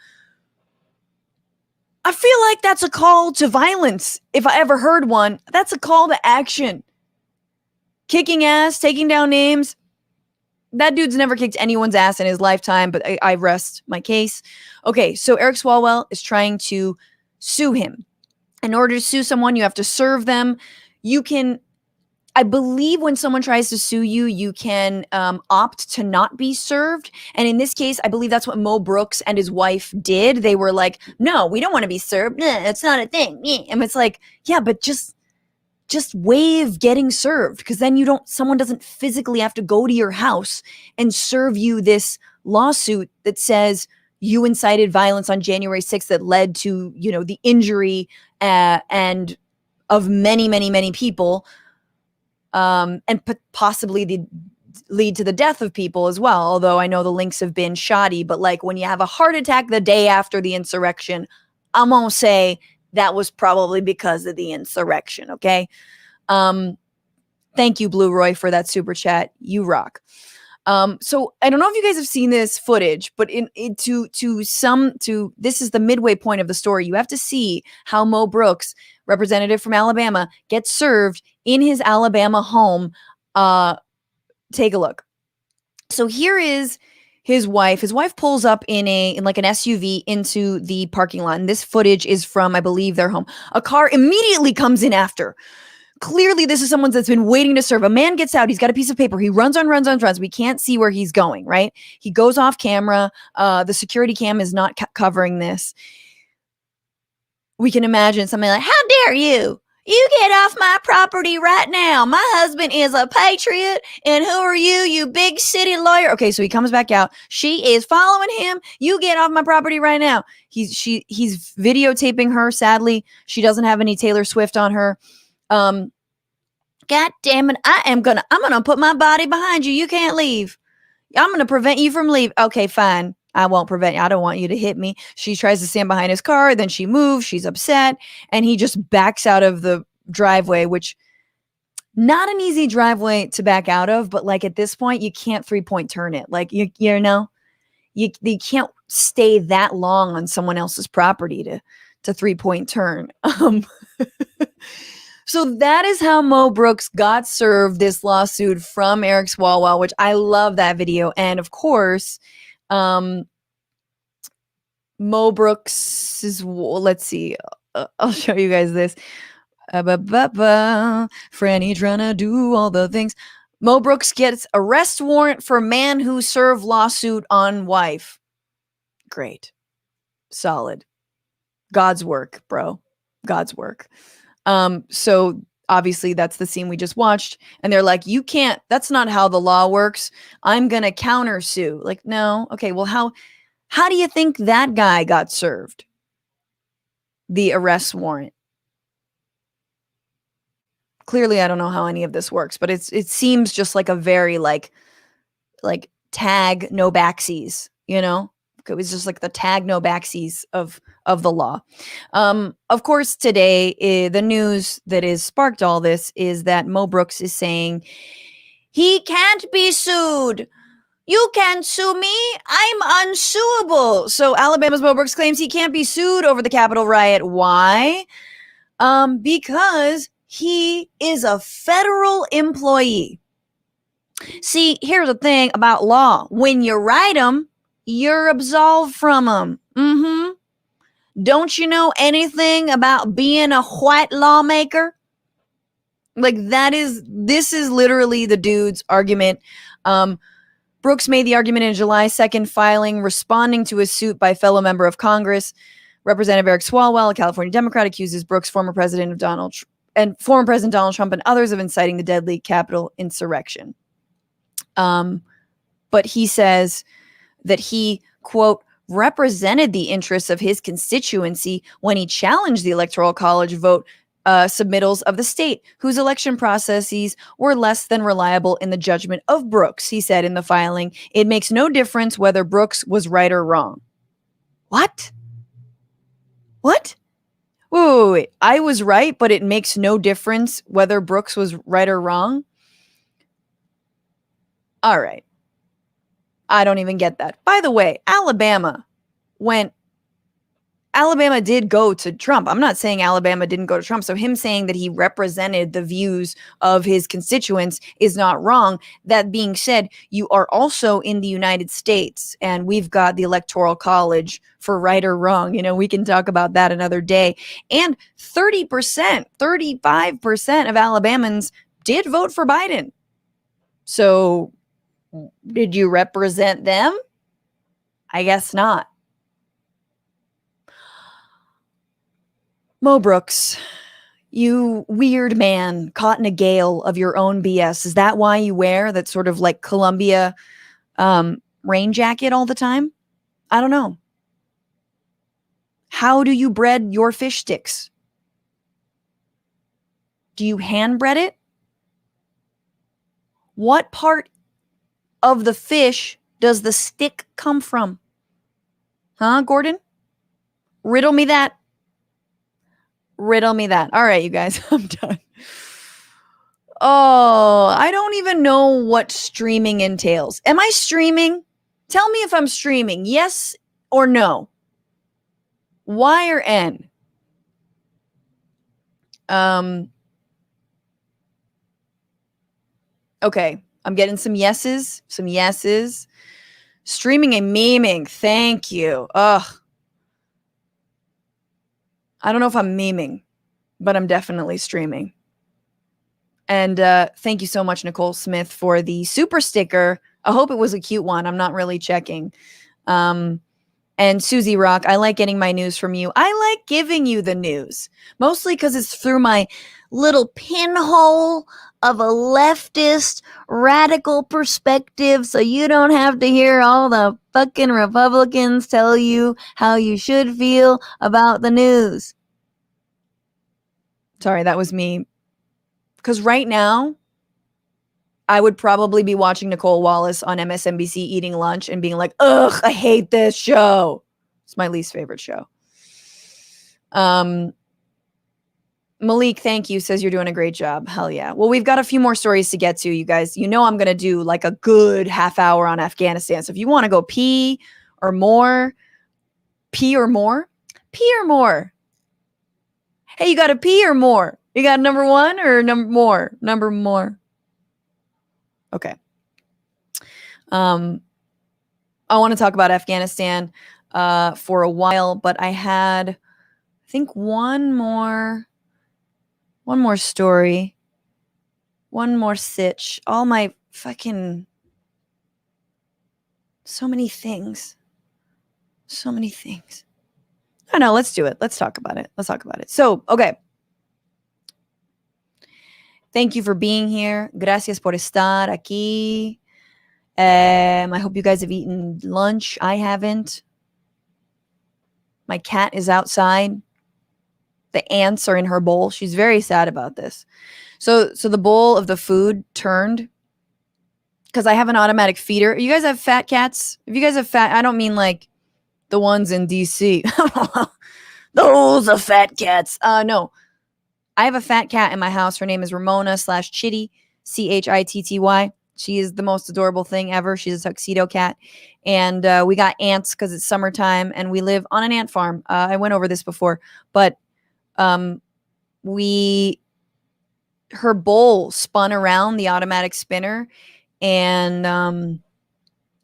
feel like that's a call to violence. If I ever heard one, that's a call to action. Kicking ass, taking down names. That dude's never kicked anyone's ass in his lifetime, but I rest my case. Okay, so Eric Swalwell is trying to sue him. In order to sue someone, you have to serve them. You can, I believe when someone tries to sue you, you can opt to not be served. And in this case, I believe that's what Mo Brooks and his wife did. They were like, no, we don't want to be served. Nah, it's not a thing. And it's like, yeah, but just waive getting served, because then someone doesn't physically have to go to your house and serve you this lawsuit that says you incited violence on January 6th that led to, the injury and of many, many, many people, and possibly lead to the death of people as well. Although I know the links have been shoddy, but like when you have a heart attack the day after the insurrection, I'm gonna say that was probably because of the insurrection, okay? Thank you, Blue Roy, for that super chat. You rock. So I don't know if you guys have seen this footage, but this is the midway point of the story. You have to see how Mo Brooks, representative from Alabama, gets served in his Alabama home. Take a look. So here is his wife. His wife pulls up in like an SUV into the parking lot. And this footage is from, I believe, their home. A car immediately comes in after. Clearly, this is someone that's been waiting to serve. A man gets out. He's got a piece of paper. He runs. We can't see where he's going, right? He goes off camera. The security cam is not covering this. We can imagine something like, how dare you? You get off my property right now. My husband is a patriot. And who are you, you big city lawyer? Okay, so he comes back out. She is following him. You get off my property right now. He's videotaping her. Sadly, she doesn't have any Taylor Swift on her. God damn it. I'm gonna put my body behind you. You can't leave. I'm gonna prevent you from leaving. Okay, fine. I won't prevent you. I don't want you to hit me. She tries to stand behind his car. Then she moves. She's upset. And he just backs out of the driveway, which not an easy driveway to back out of. But like at this point, you can't 3-point turn it. Like, you can't stay that long on someone else's property to 3-point turn. So that is how Mo Brooks got served this lawsuit from Eric Swalwell, which I love that video. And of course, Mo Brooks is, let's see, I'll show you guys this. Franny trying to do all the things. Mo Brooks gets arrest warrant for man who served lawsuit on wife. Great. Solid. God's work, bro. God's work. So obviously that's the scene we just watched, and they're like, you can't, that's not how the law works. I'm going to countersue. Like, no. Okay. Well, how do you think that guy got served the arrest warrant? Clearly, I don't know how any of this works, but it seems just like a very like tag, no backsies, It was just like the tag, no backsies of the law. Of course, today, the news that has sparked all this is that Mo Brooks is saying he can't be sued. You can't sue me. I'm unsuable. So Alabama's Mo Brooks claims he can't be sued over the Capitol riot. Why? Because he is a federal employee. See, here's the thing about law. When you write them, you're absolved from them. Don't you know anything about being a white lawmaker? Like this is literally the dude's argument. Brooks made the argument in July 2nd filing, responding to a suit by fellow member of Congress, Representative Eric Swalwell, a California Democrat, accuses Brooks, former President Donald Trump, and others of inciting the deadly Capitol insurrection. But he says that he, quote, represented the interests of his constituency when he challenged the Electoral College vote submittals of the state, whose election processes were less than reliable in the judgment of Brooks. He said in the filing, it makes no difference whether Brooks was right or wrong. What? Wait. I was right, but it makes no difference whether Brooks was right or wrong? All right. I don't even get that. By the way, Alabama did go to Trump. I'm not saying Alabama didn't go to Trump. So him saying that he represented the views of his constituents is not wrong. That being said, you are also in the United States, and we've got the Electoral College for right or wrong. We can talk about that another day. And 30%, 35% of Alabamans did vote for Biden. So did you represent them? I guess not. Mo Brooks, you weird man caught in a gale of your own BS. Is that why you wear that sort of like Columbia rain jacket all the time? I don't know. How do you bread your fish sticks? Do you hand bread it? What part of the fish does the stick come from? Huh, Gordon? Riddle me that. All right, you guys, I'm done. Oh, I don't even know what streaming entails. Am I streaming? Tell me if I'm streaming. Yes or no? Y or N? Okay, I'm getting some yeses. Streaming and memeing. Thank you. Ugh. I don't know if I'm memeing, but I'm definitely streaming. And thank you so much, Nicole Smith, for the super sticker. I hope it was a cute one. I'm not really checking. And Susie Rock, I like getting my news from you. I like giving you the news, mostly because it's through my little pinhole of a leftist radical perspective, so you don't have to hear all the fucking Republicans tell you how you should feel about the news. Sorry, that was me. Because right now, I would probably be watching Nicole Wallace on MSNBC eating lunch and being like, ugh, I hate this show. It's my least favorite show. Malik, thank you, says you're doing a great job. Hell yeah. Well, we've got a few more stories to get to, you guys. I'm going to do like a good half hour on Afghanistan. So if you want to go pee or more. Hey, you got a pee or more? You got number one or number more? Okay. I want to talk about Afghanistan for a while, but I had, I think, one more story, one more sitch. All my fucking, so many things. I know, let's do it. Let's talk about it. So, okay. Thank you for being here. Gracias por estar aquí. I hope you guys have eaten lunch. I haven't. My cat is outside. The ants are in her bowl. She's very sad about this. So the bowl of the food turned because I have an automatic feeder. You guys have fat cats? If you guys have fat, I don't mean like the ones in DC. Those are fat cats. No. I have a fat cat in my house. Her name is Ramona/Chitty, Chitty. She is the most adorable thing ever. She's a tuxedo cat. And we got ants because it's summertime and we live on an ant farm. I went over this before, but her bowl spun around the automatic spinner, and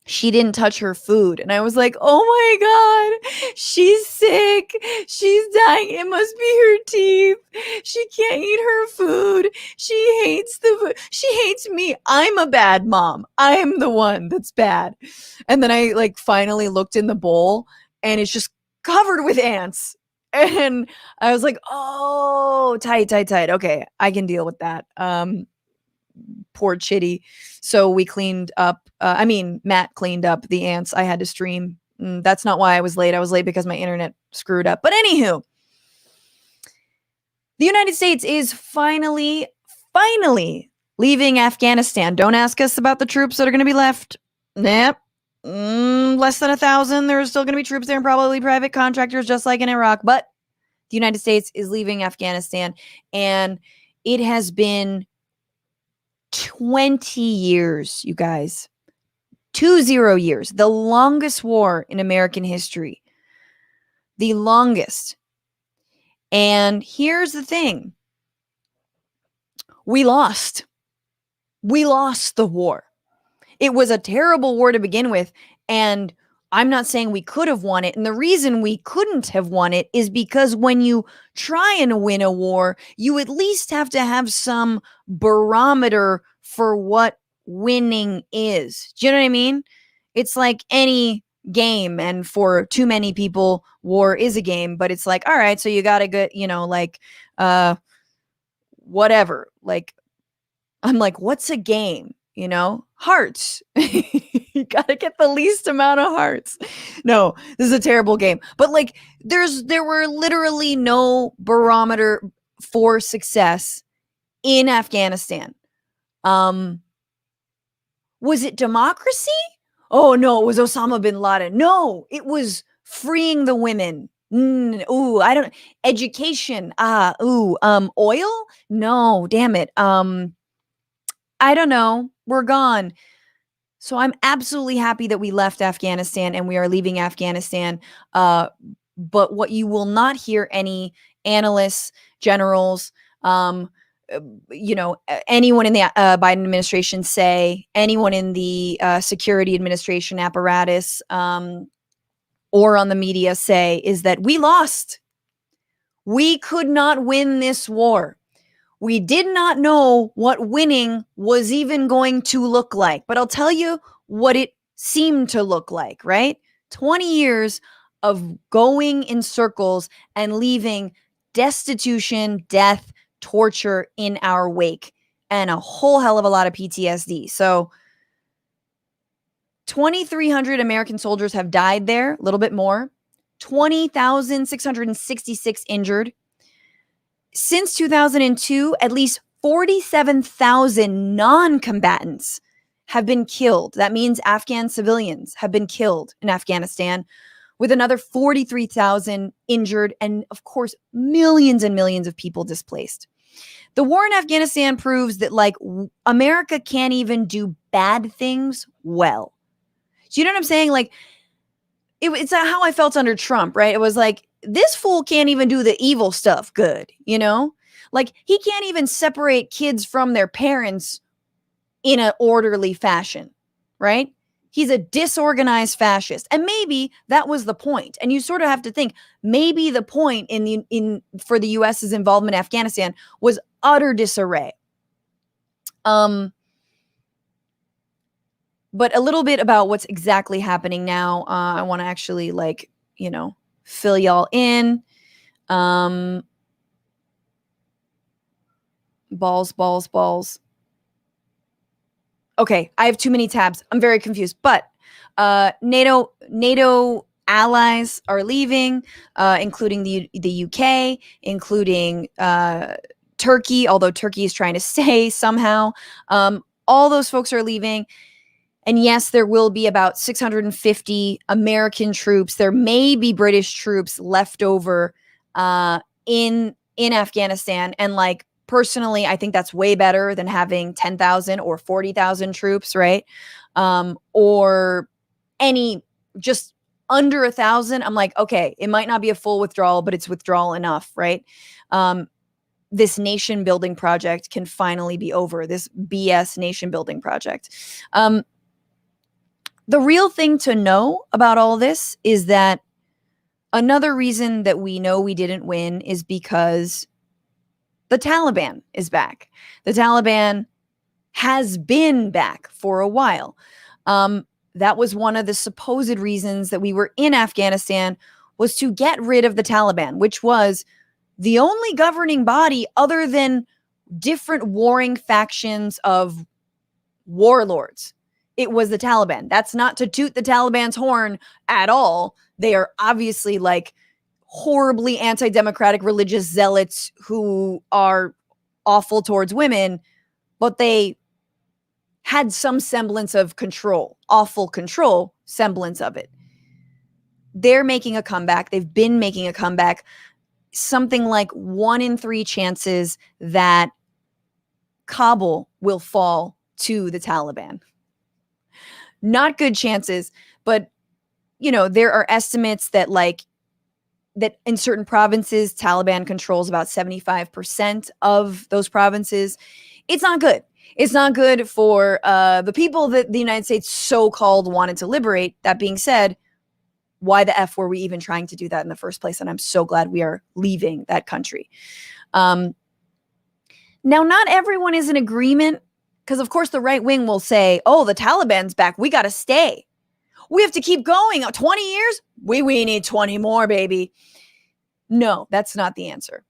she didn't touch her food. And I was like, oh my God, she's sick. She's dying. It must be her teeth. She can't eat her food. She hates the food. She hates me. I'm a bad mom. I'm the one that's bad. And then I like finally looked in the bowl and it's just covered with ants. And I was like, oh, tight. Okay, I can deal with that. Poor Chitty. So we cleaned up, Matt cleaned up the ants. I had to stream. That's not why I was late. I was late because my internet screwed up. But anywho, the United States is finally leaving Afghanistan. Don't ask us about the troops that are going to be left. Nope. Less than 1,000. There's still going to be troops there and probably private contractors just like in Iraq. But the United States is leaving Afghanistan, and it has been 20 years, you guys. 20 years. The longest war in American history. The longest. And here's the thing. We lost. We lost the war. It was a terrible war to begin with, and I'm not saying we could have won it. And the reason we couldn't have won it is because when you try and win a war, you at least have to have some barometer for what winning is. Do you know what I mean? It's like any game, and for too many people, war is a game, but it's like, all right, so you got to get, whatever. Like, I'm like, what's a game? Hearts. You gotta get the least amount of hearts. No, this is a terrible game. But like, there were literally no barometer for success in Afghanistan. Was it democracy? Oh no, it was Osama bin Laden. No, it was freeing the women. I don't. Education. Oil? No, damn it. I don't know. We're gone. So I'm absolutely happy that we left Afghanistan and we are leaving Afghanistan. But what you will not hear any analysts, generals, anyone in the Biden administration say, anyone in the security administration apparatus, or on the media say, is that we lost. We could not win this war. We did not know what winning was even going to look like, but I'll tell you what it seemed to look like, right? 20 years of going in circles and leaving destitution, death, torture in our wake, and a whole hell of a lot of PTSD. So 2,300 American soldiers have died there, a little bit more, 20,666 injured. Since 2002, at least 47,000 non-combatants have been killed. That means Afghan civilians have been killed in Afghanistan, with another 43,000 injured, and of course, millions and millions of people displaced. The war in Afghanistan proves that, like, America can't even do bad things well. Do you know what I'm saying? Like, it's how I felt under Trump, right? It was like, this fool can't even do the evil stuff good, Like, he can't even separate kids from their parents in an orderly fashion, right? He's a disorganized fascist. And maybe that was the point. And you sort of have to think, maybe the point for the US's involvement in Afghanistan was utter disarray. But a little bit about what's exactly happening now. I want to actually, fill y'all in. Balls. Okay, I have too many tabs. I'm very confused. But NATO allies are leaving, including the UK, including Turkey, although Turkey is trying to stay somehow. All those folks are leaving. And yes, there will be about 650 American troops. There may be British troops left over in Afghanistan. And personally, I think that's way better than having 10,000 or 40,000 troops, right? Or any just under 1,000. I'm like, okay, it might not be a full withdrawal, but it's withdrawal enough, right? this nation building project can finally be over, this BS nation building project. The real thing to know about all this is that another reason that we know we didn't win is because the Taliban is back. The Taliban has been back for a while. That was one of the supposed reasons that we were in Afghanistan, was to get rid of the Taliban, which was the only governing body other than different warring factions of warlords. It was the Taliban. That's not to toot the Taliban's horn at all. They are obviously like horribly anti-democratic religious zealots who are awful towards women, but they had some semblance of control, awful control, semblance of it. They're making a comeback. They've been making a comeback. Something like 1 in 3 chances that Kabul will fall to the Taliban. Not good chances, but there are estimates that that in certain provinces, Taliban controls about 75% of those provinces. It's not good. It's not good for the people that the United States so-called wanted to liberate. That being said, why the F were we even trying to do that in the first place? And I'm so glad we are leaving that country. Now, not everyone is in agreement, because of course the right wing will say, oh, the Taliban's back. We got to stay. We have to keep going. 20 years? We need 20 more, baby. No, that's not the answer.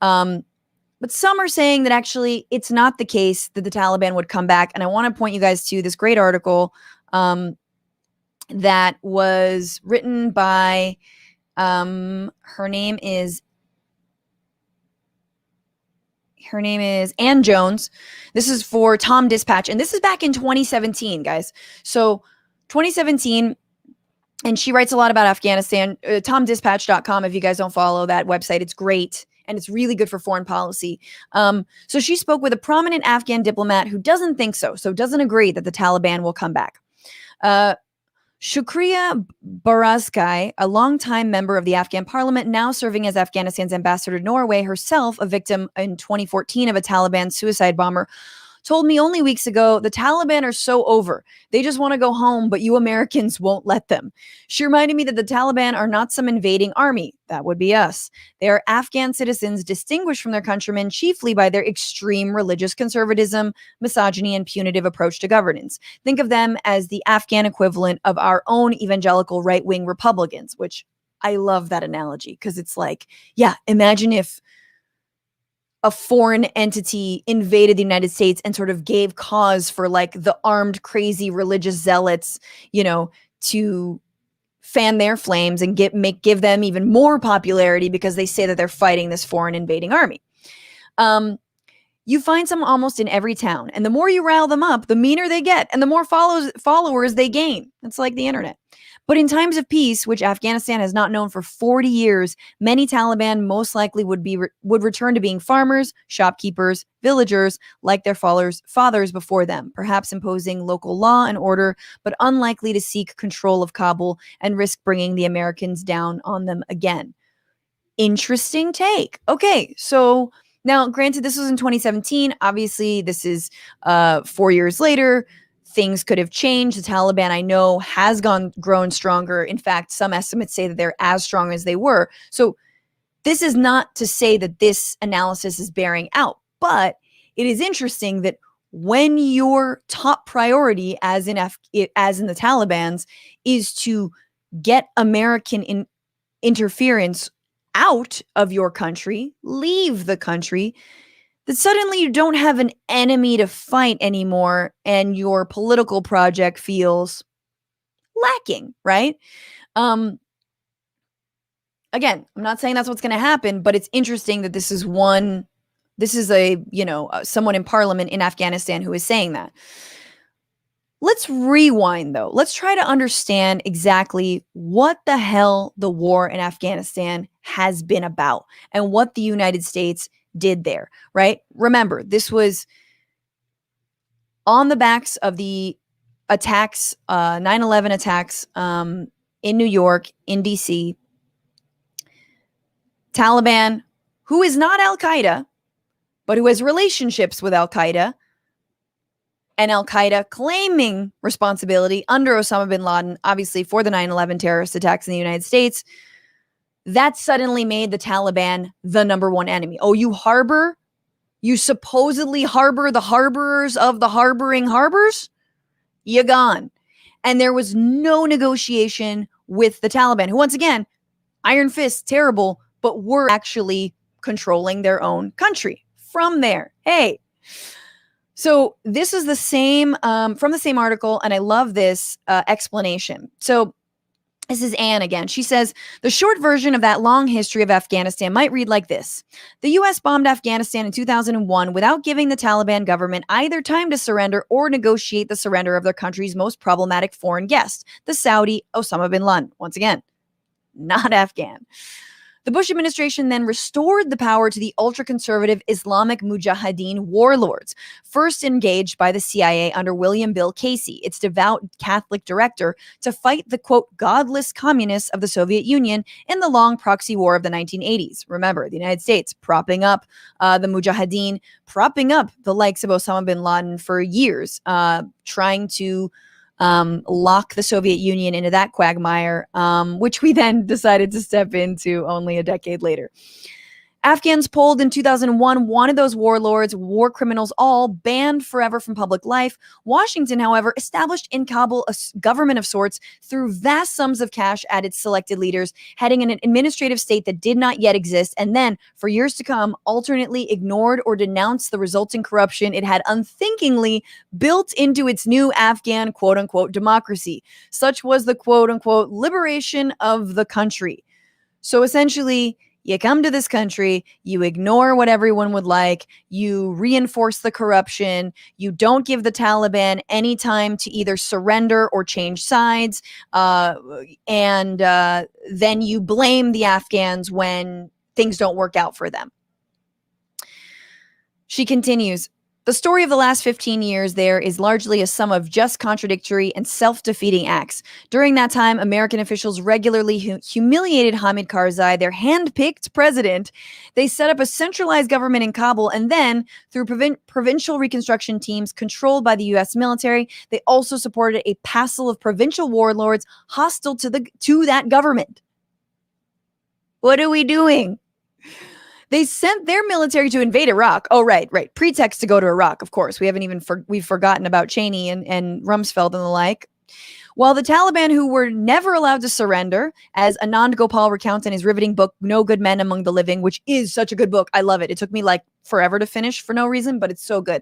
But some are saying that actually it's not the case that the Taliban would come back. And I want to point you guys to this great article that was written by, her name is Ann Jones. This is for Tom Dispatch. And this is back in 2017, guys. So 2017, and she writes a lot about Afghanistan. TomDispatch.com, if you guys don't follow that website, it's great. And it's really good for foreign policy. So she spoke with a prominent Afghan diplomat who doesn't think so doesn't agree that the Taliban will come back. Shukriya Barazkai, a longtime member of the Afghan parliament, now serving as Afghanistan's ambassador to Norway, herself a victim in 2014 of a Taliban suicide bomber, told me only weeks ago, the Taliban are so over. They just want to go home, but you Americans won't let them. She reminded me that the Taliban are not some invading army. That would be us. They are Afghan citizens distinguished from their countrymen chiefly by their extreme religious conservatism, misogyny, and punitive approach to governance. Think of them as the Afghan equivalent of our own evangelical right-wing Republicans, which I love that analogy because it's like, yeah, imagine if a foreign entity invaded the United States and sort of gave cause for like the armed, crazy religious zealots, to fan their flames and give them even more popularity because they say that they're fighting this foreign invading army. You find some almost in every town, and the more you rile them up, the meaner they get and the more followers they gain. It's like the internet. But in times of peace, which Afghanistan has not known for 40 years, many Taliban most likely would return to being farmers, shopkeepers, villagers, like their fathers before them, perhaps imposing local law and order, but unlikely to seek control of Kabul and risk bringing the Americans down on them again. Interesting take. Okay, so now, granted, this was in 2017. Obviously, this is 4 years later. Things could have changed. The Taliban, I know, has grown stronger. In fact, some estimates say that they're as strong as they were. So this is not to say that this analysis is bearing out, but it is interesting that when your top priority, as in the Taliban's, is to get American interference out of your country, leave the country, that suddenly you don't have an enemy to fight anymore and your political project feels lacking, right? Again, I'm not saying that's what's going to happen, but it's interesting that this is someone in parliament in Afghanistan who is saying that. Let's rewind though. Let's try to understand exactly what the hell the war in Afghanistan has been about and what the United States did there, right? Remember, this was on the backs of the attacks, 9/11 attacks in New York, in DC. Taliban, who is not Al-Qaeda, but who has relationships with Al-Qaeda, and Al-Qaeda claiming responsibility under Osama bin Laden, obviously for the 9/11 terrorist attacks in the United States, that suddenly made the Taliban the number one enemy. Oh, you supposedly harbor the harborers of the harboring harbors? You gone. And there was no negotiation with the Taliban, who once again, iron fist, terrible, but were actually controlling their own country from there. Hey. So this is the same, from the same article, and I love this explanation. So this is Anne again. She says, the short version of that long history of Afghanistan might read like this. The U.S. bombed Afghanistan in 2001 without giving the Taliban government either time to surrender or negotiate the surrender of their country's most problematic foreign guest, the Saudi Osama bin Laden. Once again, not Afghan. The Bush administration then restored the power to the ultra-conservative Islamic Mujahideen warlords, first engaged by the CIA under William Bill Casey, its devout Catholic director, to fight the, quote, godless communists of the Soviet Union in the long proxy war of the 1980s. Remember, the United States propping up the Mujahideen, propping up the likes of Osama bin Laden for years, trying to lock the Soviet Union into that quagmire, which we then decided to step into only a decade later. Afghans polled in 2001 wanted those warlords, war criminals all banned forever from public life. Washington, however, established in Kabul a government of sorts through vast sums of cash at its selected leaders, heading an administrative state that did not yet exist, and then, for years to come, alternately ignored or denounced the resulting corruption it had unthinkingly built into its new Afghan quote-unquote democracy. Such was the quote-unquote liberation of the country. So essentially, you come to this country, you ignore what everyone would like, you reinforce the corruption, you don't give the Taliban any time to either surrender or change sides, and then you blame the Afghans when things don't work out for them. She continues, the story of the last 15 years there is largely a sum of just contradictory and self-defeating acts. During that time, American officials regularly humiliated Hamid Karzai, their hand-picked president. They set up a centralized government in Kabul, and then, through provincial reconstruction teams controlled by the U.S. military, they also supported a passel of provincial warlords hostile to that government. What are we doing? They sent their military to invade Iraq. Oh, right. Pretext to go to Iraq, of course. We haven't even we've forgotten about Cheney and Rumsfeld and the like. While the Taliban, who were never allowed to surrender, as Anand Gopal recounts in his riveting book, No Good Men Among the Living, which is such a good book. I love it. It took me like forever to finish for no reason, but it's so good.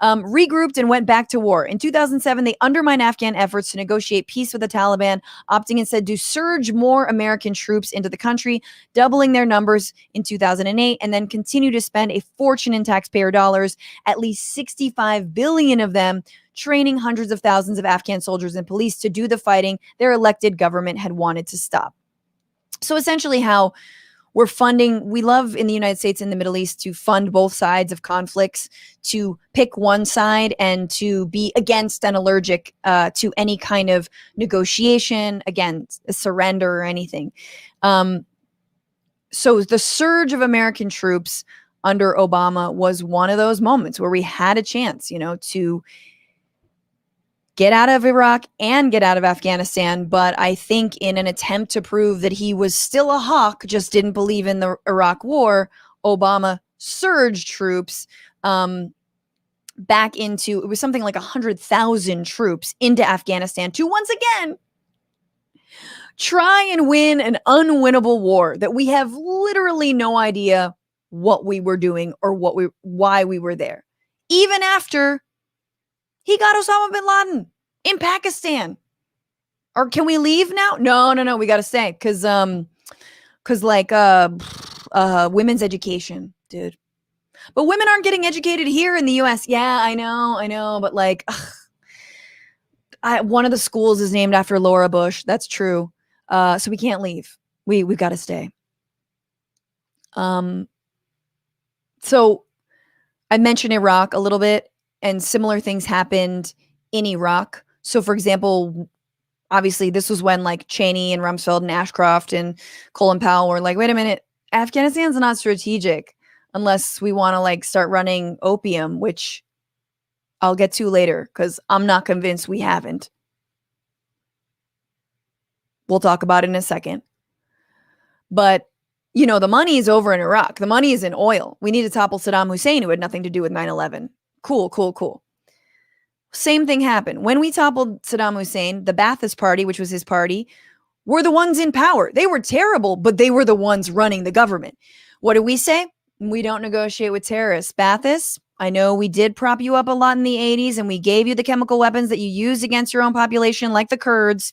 Regrouped and went back to war. In 2007, they undermined Afghan efforts to negotiate peace with the Taliban, opting instead to surge more American troops into the country, doubling their numbers in 2008, and then continue to spend a fortune in taxpayer dollars, at least 65 billion of them, training hundreds of thousands of Afghan soldiers and police to do the fighting their elected government had wanted to stop. So essentially how we're funding, we love in the United States and the Middle East to fund both sides of conflicts, to pick one side and to be against and allergic to any kind of negotiation, against a surrender or anything. So the surge of American troops under Obama was one of those moments where we had a chance, to get out of Iraq and get out of Afghanistan. But I think in an attempt to prove that he was still a hawk, just didn't believe in the Iraq war, Obama surged troops back into, it was something like 100,000 troops into Afghanistan to once again try and win an unwinnable war that we have literally no idea what we were doing or why we were there. Even after he got Osama bin Laden in Pakistan. Or can we leave now? No, we got to stay cuz women's education, dude. But women aren't getting educated here in the US. Yeah, I know, but one of the schools is named after Laura Bush. That's true. So we can't leave. We've got to stay. So I mentioned Iraq a little bit, and similar things happened in Iraq. So, for example, obviously this was when Cheney and Rumsfeld and Ashcroft and Colin Powell were like, wait a minute, Afghanistan's not strategic. unless we want to like start running opium, which I'll get to later because I'm not convinced we haven't. We'll talk about it in a second. But, you know, the money is over in Iraq. The money is in oil. We need to topple Saddam Hussein, who had nothing to do with 9/11. Cool. Same thing happened. When we toppled Saddam Hussein, the Ba'athist Party, which was his party, were the ones in power. They were terrible, but they were the ones running the government. What did we say? We don't negotiate with terrorists. Ba'athists, I know we did prop you up a lot in the 80s, and we gave you the chemical weapons that you used against your own population, like the Kurds.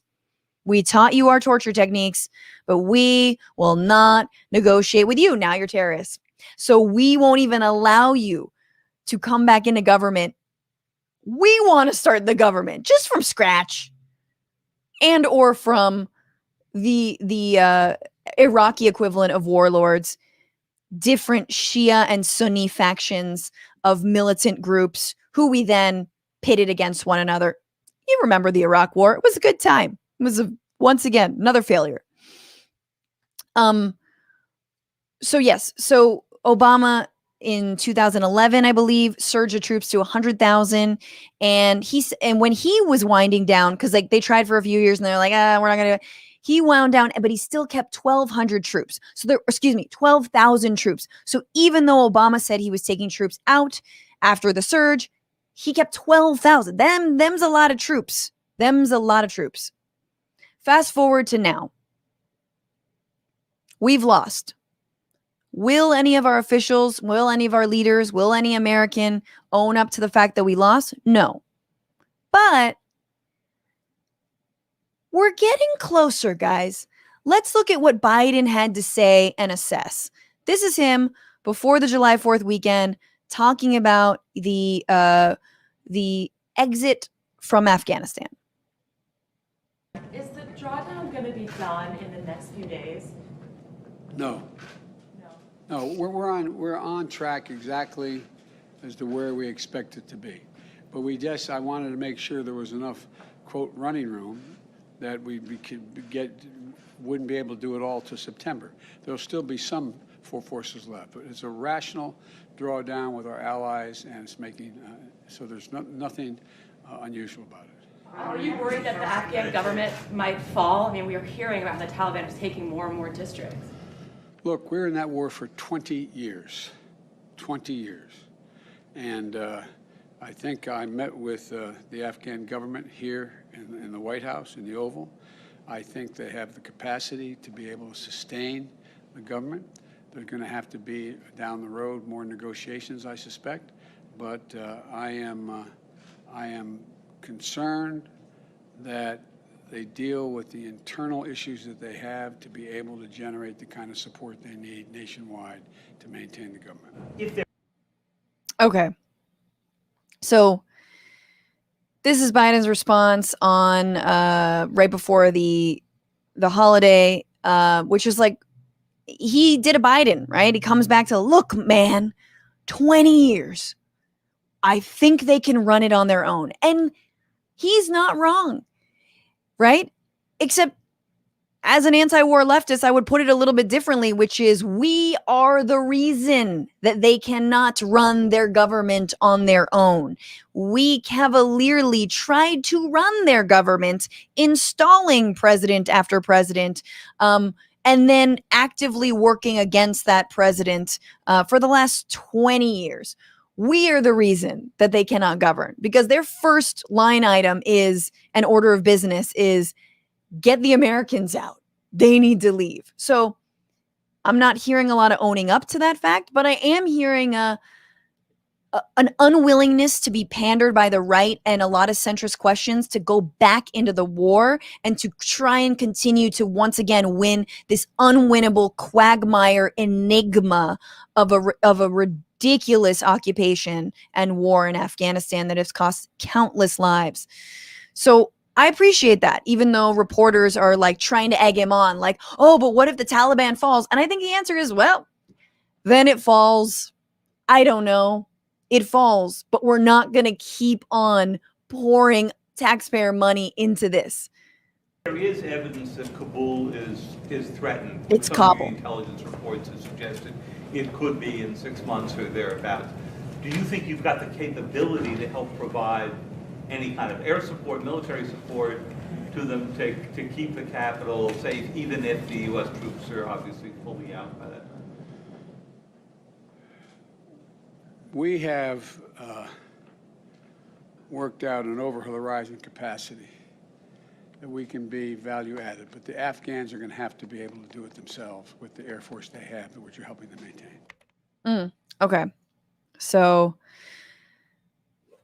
We taught you our torture techniques, but we will not negotiate with you. Now you're terrorists. So we won't even allow you to come back into government. We want to start the government just from scratch, and or from the Iraqi equivalent of warlords, different Shia and Sunni factions of militant groups who we then pitted against one another. You remember the Iraq War? It was a good time. It was once again another failure. So yes, so Obama in 2011, I believe, surged the troops to 100,000, and when he was winding down, because like they tried for a few years and they're like, we're not gonna. He wound down, but he still kept 1,200 troops. 12,000 troops. So even though Obama said he was taking troops out after the surge, he kept 12,000. Them's a lot of troops. Fast forward to now. We've lost. Will any of our officials, will any of our leaders, will any American own up to the fact that we lost? No. But we're getting closer, guys. Let's look at what Biden had to say and assess. This is him before the July 4th weekend talking about the exit from Afghanistan. Is the drawdown going to be done in the next few days? No. We're on track exactly as to where we expect it to be. But I wanted to make sure there was enough, quote, running room that we wouldn't be able to do it all to September. There'll still be some forces left, but it's a rational drawdown with our allies, and it's making so there's nothing unusual about it. Are you worried that the Afghan government might fall? I mean, we are hearing about the Taliban is taking more and more districts. Look, we're in that war for 20 years. And I think I met with the Afghan government here in the White House, in the Oval. I think they have the capacity to be able to sustain the government. There's going to have to be, down the road, more negotiations, I suspect. But I am concerned that they deal with the internal issues that they have to be able to generate the kind of support they need nationwide to maintain the government. Okay. So this is Biden's response on right before the holiday, which is like, he did a Biden, right? He comes back to, look, man, 20 years. I think they can run it on their own. And he's not wrong, right? Except as an anti-war leftist, I would put it a little bit differently, which is we are the reason that they cannot run their government on their own. We cavalierly tried to run their government, installing president after president, and then actively working against that president for the last 20 years. We are the reason that they cannot govern, because their first line item is an order of business is get the Americans out. They need to leave. So I'm not hearing a lot of owning up to that fact, but I am hearing an unwillingness to be pandered by the right and a lot of centrist questions to go back into the war and to try and continue to once again win this unwinnable quagmire enigma of a ridiculous occupation and war in Afghanistan that has cost countless lives. So I appreciate that, even though reporters are like trying to egg him on, like, oh, but what if the Taliban falls? And I think the answer is, well, then it falls. I don't know. It falls, but we're not going to keep on pouring taxpayer money into this. There is evidence that Kabul is threatened. It's Some Kabul. of the intelligence reports have suggested it could be in 6 months or thereabouts. Do you think you've got the capability to help provide any kind of air support, military support to them to keep the capital safe, even if the U.S. troops are obviously fully out by that time? We have worked out an over-horizon capacity that we can be value added, but the Afghans are going to have to be able to do it themselves with the Air Force they have, which you're helping them maintain. Okay. So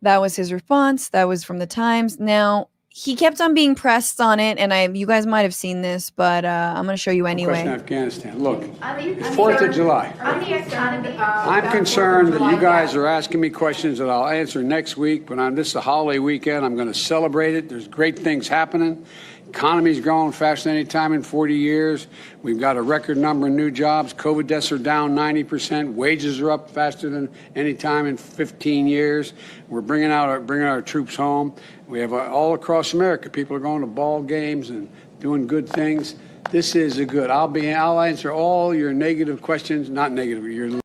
that was his response. That was from the Times. Now, he kept on being pressed on it, and you guys might have seen this, but I'm going to show you anyway. Question Afghanistan. Look, it's 4th of July. I'm concerned that you guys are asking me questions that I'll answer next week, but this is a holiday weekend. I'm going to celebrate it. There's great things happening. Economy's growing faster than any time in 40 years. We've got a record number of new jobs. COVID deaths are down 90%. Wages are up faster than any time in 15 years. We're bringing our troops home. We have all across America, people are going to ball games and doing good things. This is a good. I'll answer all your negative questions. Not negative. Your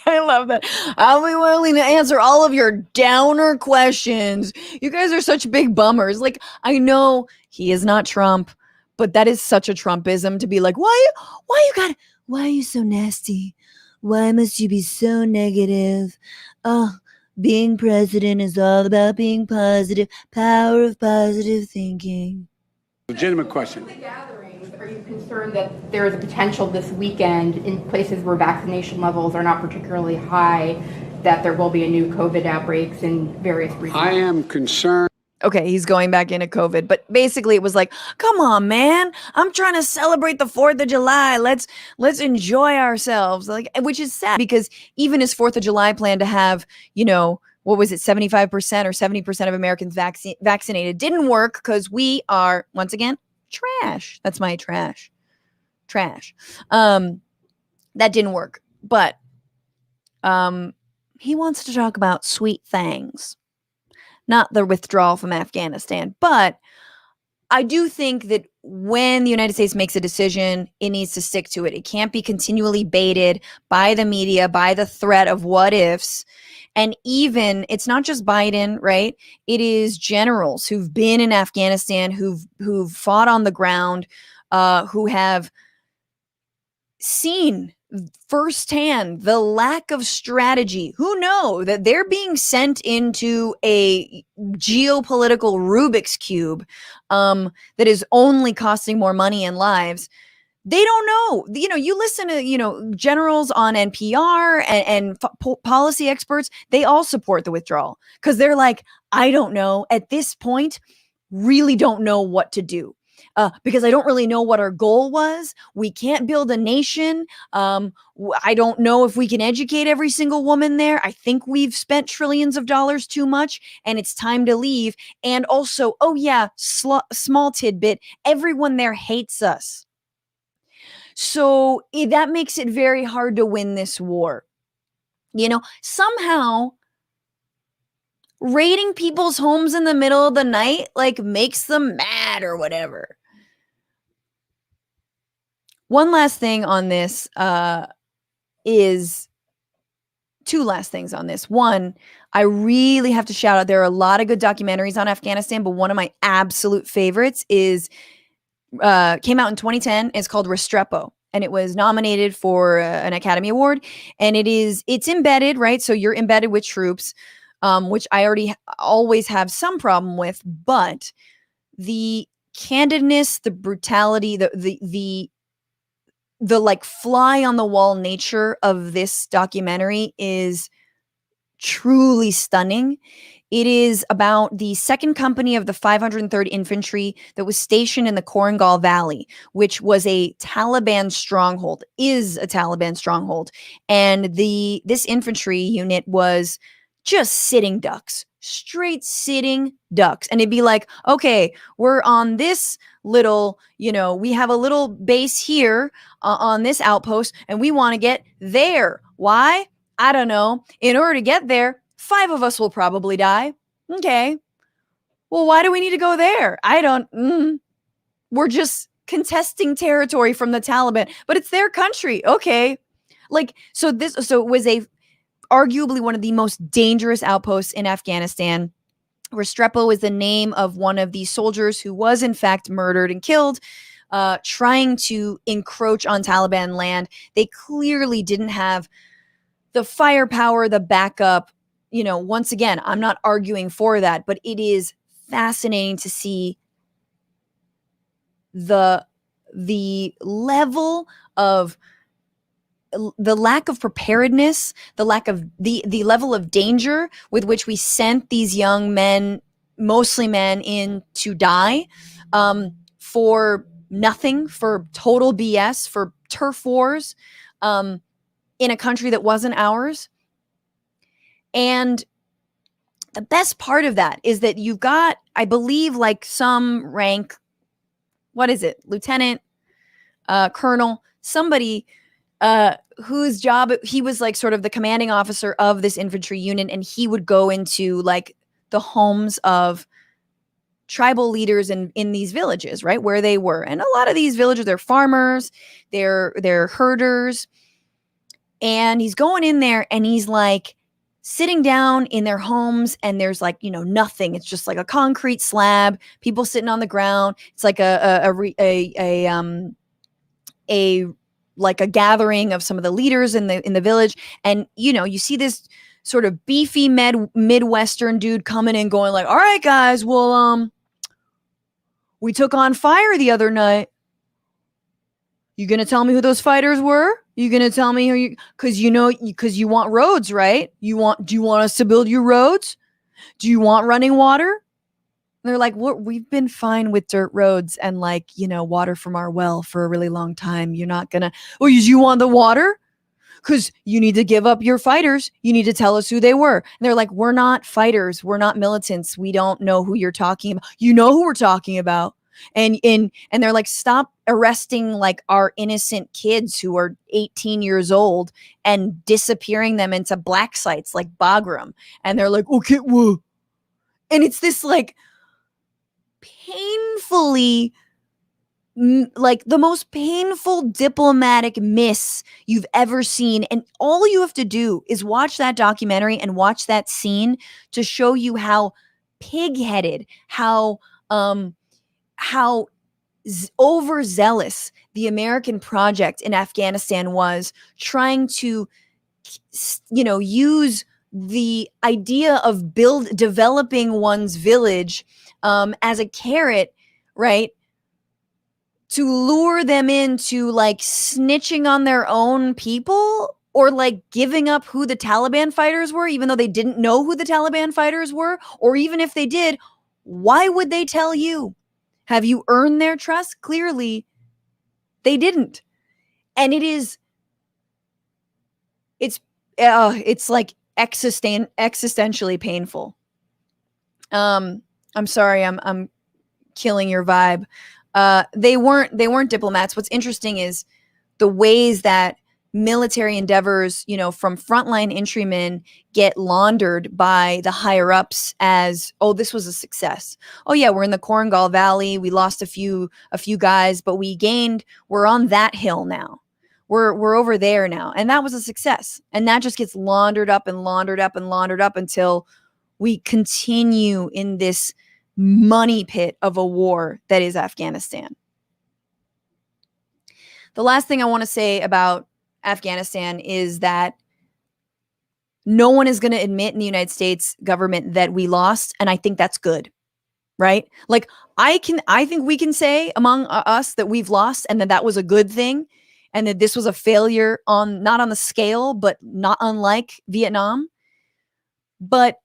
I love that. I'll be willing to answer all of your downer questions. You guys are such big bummers. Like, I know he is not Trump, but that is such a Trumpism to be like, why are you so nasty? Why must you be so negative? Oh, being president is all about being positive. Power of positive thinking. legitimate question. Are you concerned that there is a potential this weekend in places where vaccination levels are not particularly high that there will be a new COVID outbreaks in various regions? I am concerned. Okay, he's going back into COVID, but basically it was like, come on, man, I'm trying to celebrate the 4th of July. Let's enjoy ourselves. Like, which is sad because even his 4th of July plan to have, what was it, 75% or 70% of Americans vaccinated didn't work because we are, once again, trash. That's my trash. That didn't work. But he wants to talk about sweet things, not the withdrawal from Afghanistan. But I do think that when the United States makes a decision, it needs to stick to it. It can't be continually baited by the media, by the threat of what ifs. And even, it's not just Biden, right? It is generals who've been in Afghanistan, who've fought on the ground, who have seen firsthand the lack of strategy, who know that they're being sent into a geopolitical Rubik's Cube that is only costing more money and lives. They don't know. You listen to, generals on NPR and policy experts, they all support the withdrawal because they're like, I don't know at this point, really don't know what to do. Because I don't really know what our goal was. We can't build a nation. I don't know if we can educate every single woman there. I think we've spent trillions of dollars too much and it's time to leave. And also, small tidbit, everyone there hates us. So that makes it very hard to win this war. Somehow raiding people's homes in the middle of the night, makes them mad or whatever. One last thing on this is two last things on this. One, I really have to shout out, there are a lot of good documentaries on Afghanistan, but one of my absolute favorites came out in 2010. It's called Restrepo, and it was nominated for an Academy Award. And it's embedded, right? So you're embedded with troops, which I always have some problem with. But the candidness, the brutality, the fly on the wall nature of this documentary is truly stunning. It is about the 2nd Company of the 503rd Infantry that was stationed in the Korangal Valley, which was is a Taliban stronghold. And this infantry unit was just sitting ducks, straight sitting ducks. And it'd be like, okay, we're on this little, we have a little base here on this outpost, and we want to get there. Why? I don't know. In order to get there, 5 of us will probably die. Okay. Well, why do we need to go there? I don't. We're just contesting territory from the Taliban, but it's their country. Okay. Like, so it was arguably one of the most dangerous outposts in Afghanistan. Restrepo is the name of one of the soldiers who was in fact murdered and killed, trying to encroach on Taliban land. They clearly didn't have the firepower, the backup. Once again, I'm not arguing for that, but it is fascinating to see the level of the lack of preparedness, the lack of the level of danger with which we sent these young men, mostly men, in to die for nothing, for total BS, for turf wars in a country that wasn't ours. And the best part of that is that you've got, I believe, like some rank, what is it, lieutenant, colonel, somebody whose job, he was like sort of the commanding officer of this infantry unit, and he would go into like the homes of tribal leaders in these villages, right, where they were. And a lot of these villages, they're farmers, they're herders, and he's going in there and he's like sitting down in their homes, and there's like, nothing. It's just like a concrete slab, people sitting on the ground. It's like like a gathering of some of the leaders in the village. And, you see this sort of beefy Midwestern dude coming in going like, all right, guys, well, we took on fire the other night. You going to tell me who those fighters were? You going to tell me who because you want roads, right? Do you want us to build you roads? Do you want running water? And they're like, we've been fine with dirt roads and like, water from our well for a really long time. You're not gonna, you want the water? Because you need to give up your fighters. You need to tell us who they were. And they're like, we're not fighters. We're not militants. We don't know who you're talking about. You know who we're talking about. And they're like, stop arresting like our innocent kids who are 18 years old and disappearing them into black sites like Bagram. And they're like, okay, whoa. And it's this like painfully, like the most painful diplomatic miss you've ever seen. And all you have to do is watch that documentary and watch that scene to show you how pig-headed, how overzealous the American project in Afghanistan was, trying to, use the idea of developing one's village as a carrot, right, to lure them into like snitching on their own people, or like giving up who the Taliban fighters were, even though they didn't know who the Taliban fighters were. Or even if they did, why would they tell you? Have you earned their trust? Clearly, they didn't. And it's like existentially painful. I'm sorry, I'm killing your vibe. They weren't diplomats. What's interesting is the ways that military endeavors, from frontline infantrymen get laundered by the higher ups as, oh, this was a success. Oh yeah, we're in the Korengal Valley. We lost a few guys, but we're on that hill now. We're over there now. And that was a success. And that just gets laundered up and laundered up and laundered up until we continue in this money pit of a war that is Afghanistan. The last thing I want to say about Afghanistan is that no one is going to admit in the United States government that we lost, and I think that's good, right? Like I think we can say among us that we've lost and that was a good thing, and that this was a failure not on the scale, but not unlike Vietnam. But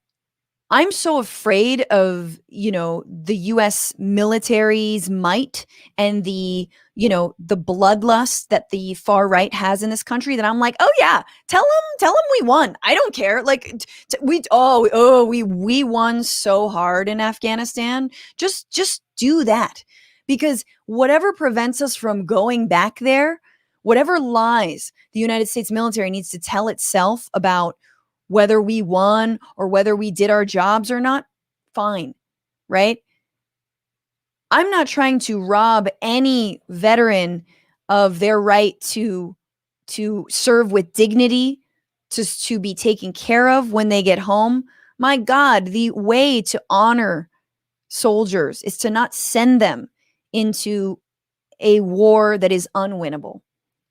I'm so afraid of, the U.S. military's might and the bloodlust that the far right has in this country, that I'm like, oh yeah, tell them we won. I don't care. Like we won so hard in Afghanistan. Just do that, because whatever prevents us from going back there, whatever lies the United States military needs to tell itself about whether we won or whether we did our jobs or not, fine. right? I'm not trying to rob any veteran of their right to serve with dignity, to be taken care of when they get home. My God, the way to honor soldiers is to not send them into a war that is unwinnable,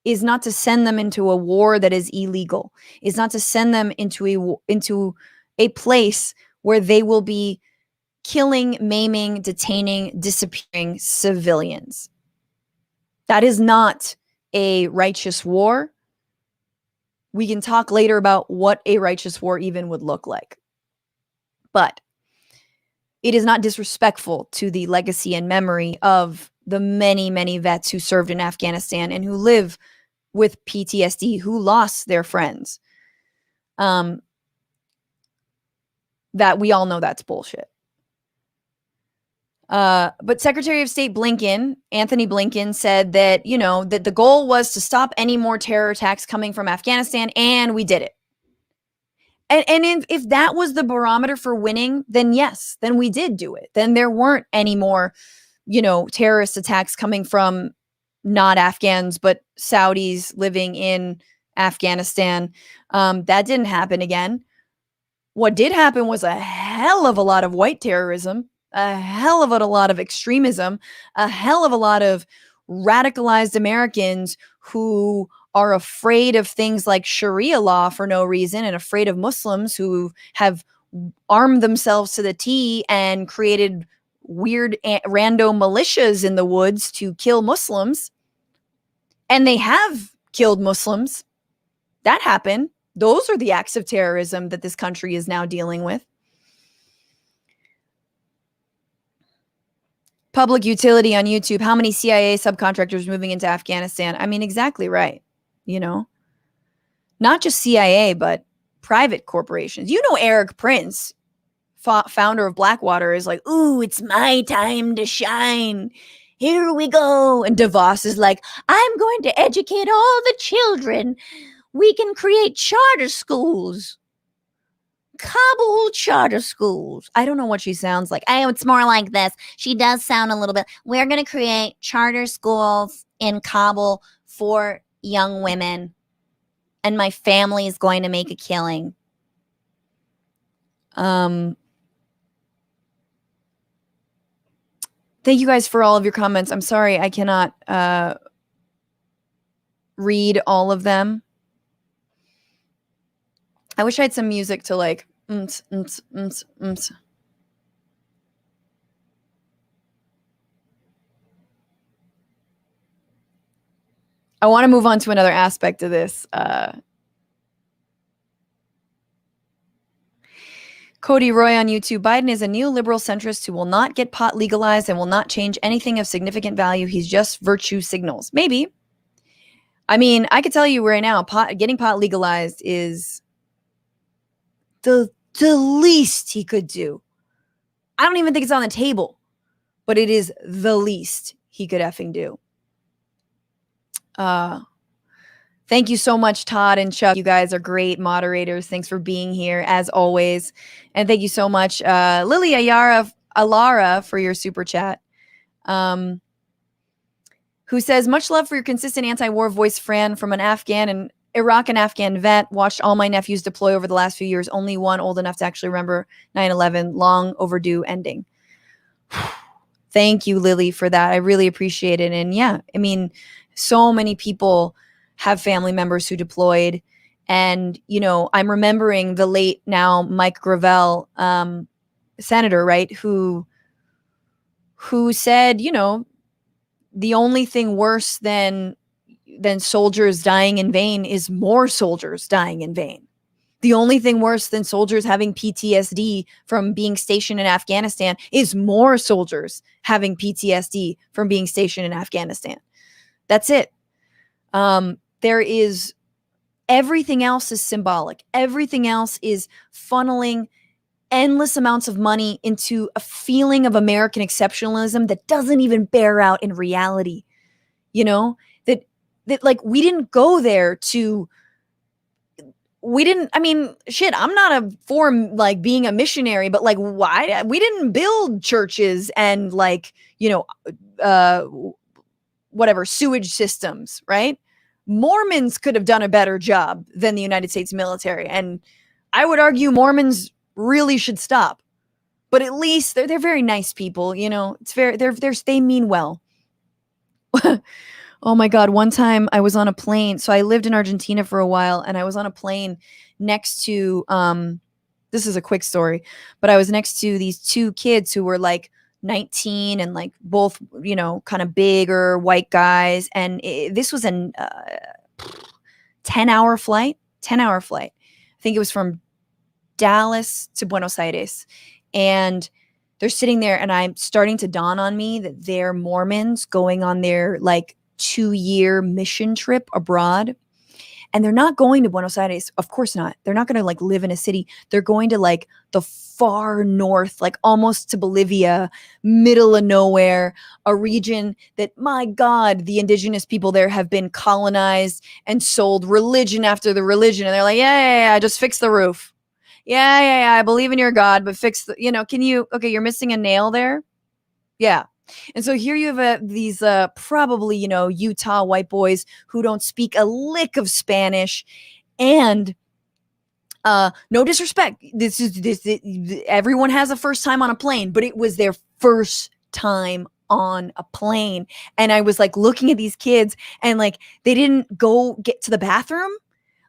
is not to send them into a war that is illegal, is not to send them into a place where they will be killing, maiming, detaining, disappearing civilians. That is not a righteous war. We can talk later about what a righteous war even would look like. But it is not disrespectful to the legacy and memory of the many, many vets who served in Afghanistan and who live with PTSD, who lost their friends. That we all know that's bullshit. But Secretary of State Anthony Blinken, said that, that the goal was to stop any more terror attacks coming from Afghanistan, and we did it. And if that was the barometer for winning, then yes, then we did do it. Then there weren't any more, terrorist attacks coming from not Afghans, but Saudis living in Afghanistan. That didn't happen again. What did happen was a hell of a lot of white terrorism, a hell of a lot of extremism, a hell of a lot of radicalized Americans who are afraid of things like Sharia law for no reason, and afraid of Muslims who have armed themselves to the T and created weird rando militias in the woods to kill Muslims. And they have killed Muslims. That happened. Those are the acts of terrorism that this country is now dealing with. Public utility on YouTube. How many CIA subcontractors moving into Afghanistan? I mean, exactly right. Not just CIA, but private corporations. Eric Prince, founder of Blackwater, is like, ooh, it's my time to shine. Here we go. And DeVos is like, I'm going to educate all the children. We can create charter schools. Kabul charter schools. I don't know what she sounds like. It's more like this. She does sound a little bit. We're going to create charter schools in Kabul for young women, and my family is going to make a killing. Thank you guys for all of your comments. I'm sorry I cannot read all of them. I wish I had some music to like. I want to move on to another aspect of this. Cody Roy on YouTube. Biden is a neoliberal centrist who will not get pot legalized and will not change anything of significant value. He's just virtue signals. Maybe. I mean, I could tell you right now, getting pot legalized is the least he could do. I don't even think it's on the table, but it is the least he could effing do. Thank you so much, Todd and Chuck. You guys are great moderators. Thanks for being here, as always. And thank you so much, Lily Alara, for your super chat. Who says, much love for your consistent anti-war voice, Fran, from an Afghan and Iraq and Afghan vet. Watched all my nephews deploy over the last few years. Only one old enough to actually remember 9/11. Long overdue ending. Thank you, Lily, for that. I really appreciate it. And yeah, I mean, so many people have family members who deployed. And, I'm remembering the late now Mike Gravel, senator, right, who said, the only thing worse than soldiers dying in vain is more soldiers dying in vain. The only thing worse than soldiers having PTSD from being stationed in Afghanistan is more soldiers having PTSD from being stationed in Afghanistan. That's it. There is everything else is symbolic. Everything else is funneling endless amounts of money into a feeling of American exceptionalism that doesn't even bear out in reality. That like we didn't go there to we didn't, I mean, shit, I'm not for like being a missionary, but like, why we didn't build churches and like, whatever, sewage systems, right? Mormons could have done a better job than the United States military. And I would argue Mormons really should stop. But at least they're very nice people, It's very they mean well. Oh my God. One time I was on a plane. So I lived in Argentina for a while and I was on a plane next to, this is a quick story, but I was next to these two kids who were like 19 and like both, kind of bigger white guys. And this was a 10-hour flight. I think it was from Dallas to Buenos Aires. And they're sitting there and I'm starting to dawn on me that they're Mormons going on their like 2-year mission trip abroad. And they're not going to Buenos Aires. Of course not. They're not going to like live in a city. They're going to like the far north, like almost to Bolivia, middle of nowhere, a region that, my God, the indigenous people there have been colonized and sold religion after the religion. And they're like, yeah, just fix the roof. Yeah, I believe in your God, but fix the, you're missing a nail there. Yeah. And so here you have these probably, Utah white boys who don't speak a lick of Spanish. And no disrespect. Everyone has a first time on a plane, but it was their first time on a plane. And I was like looking at these kids and like they didn't go get to the bathroom.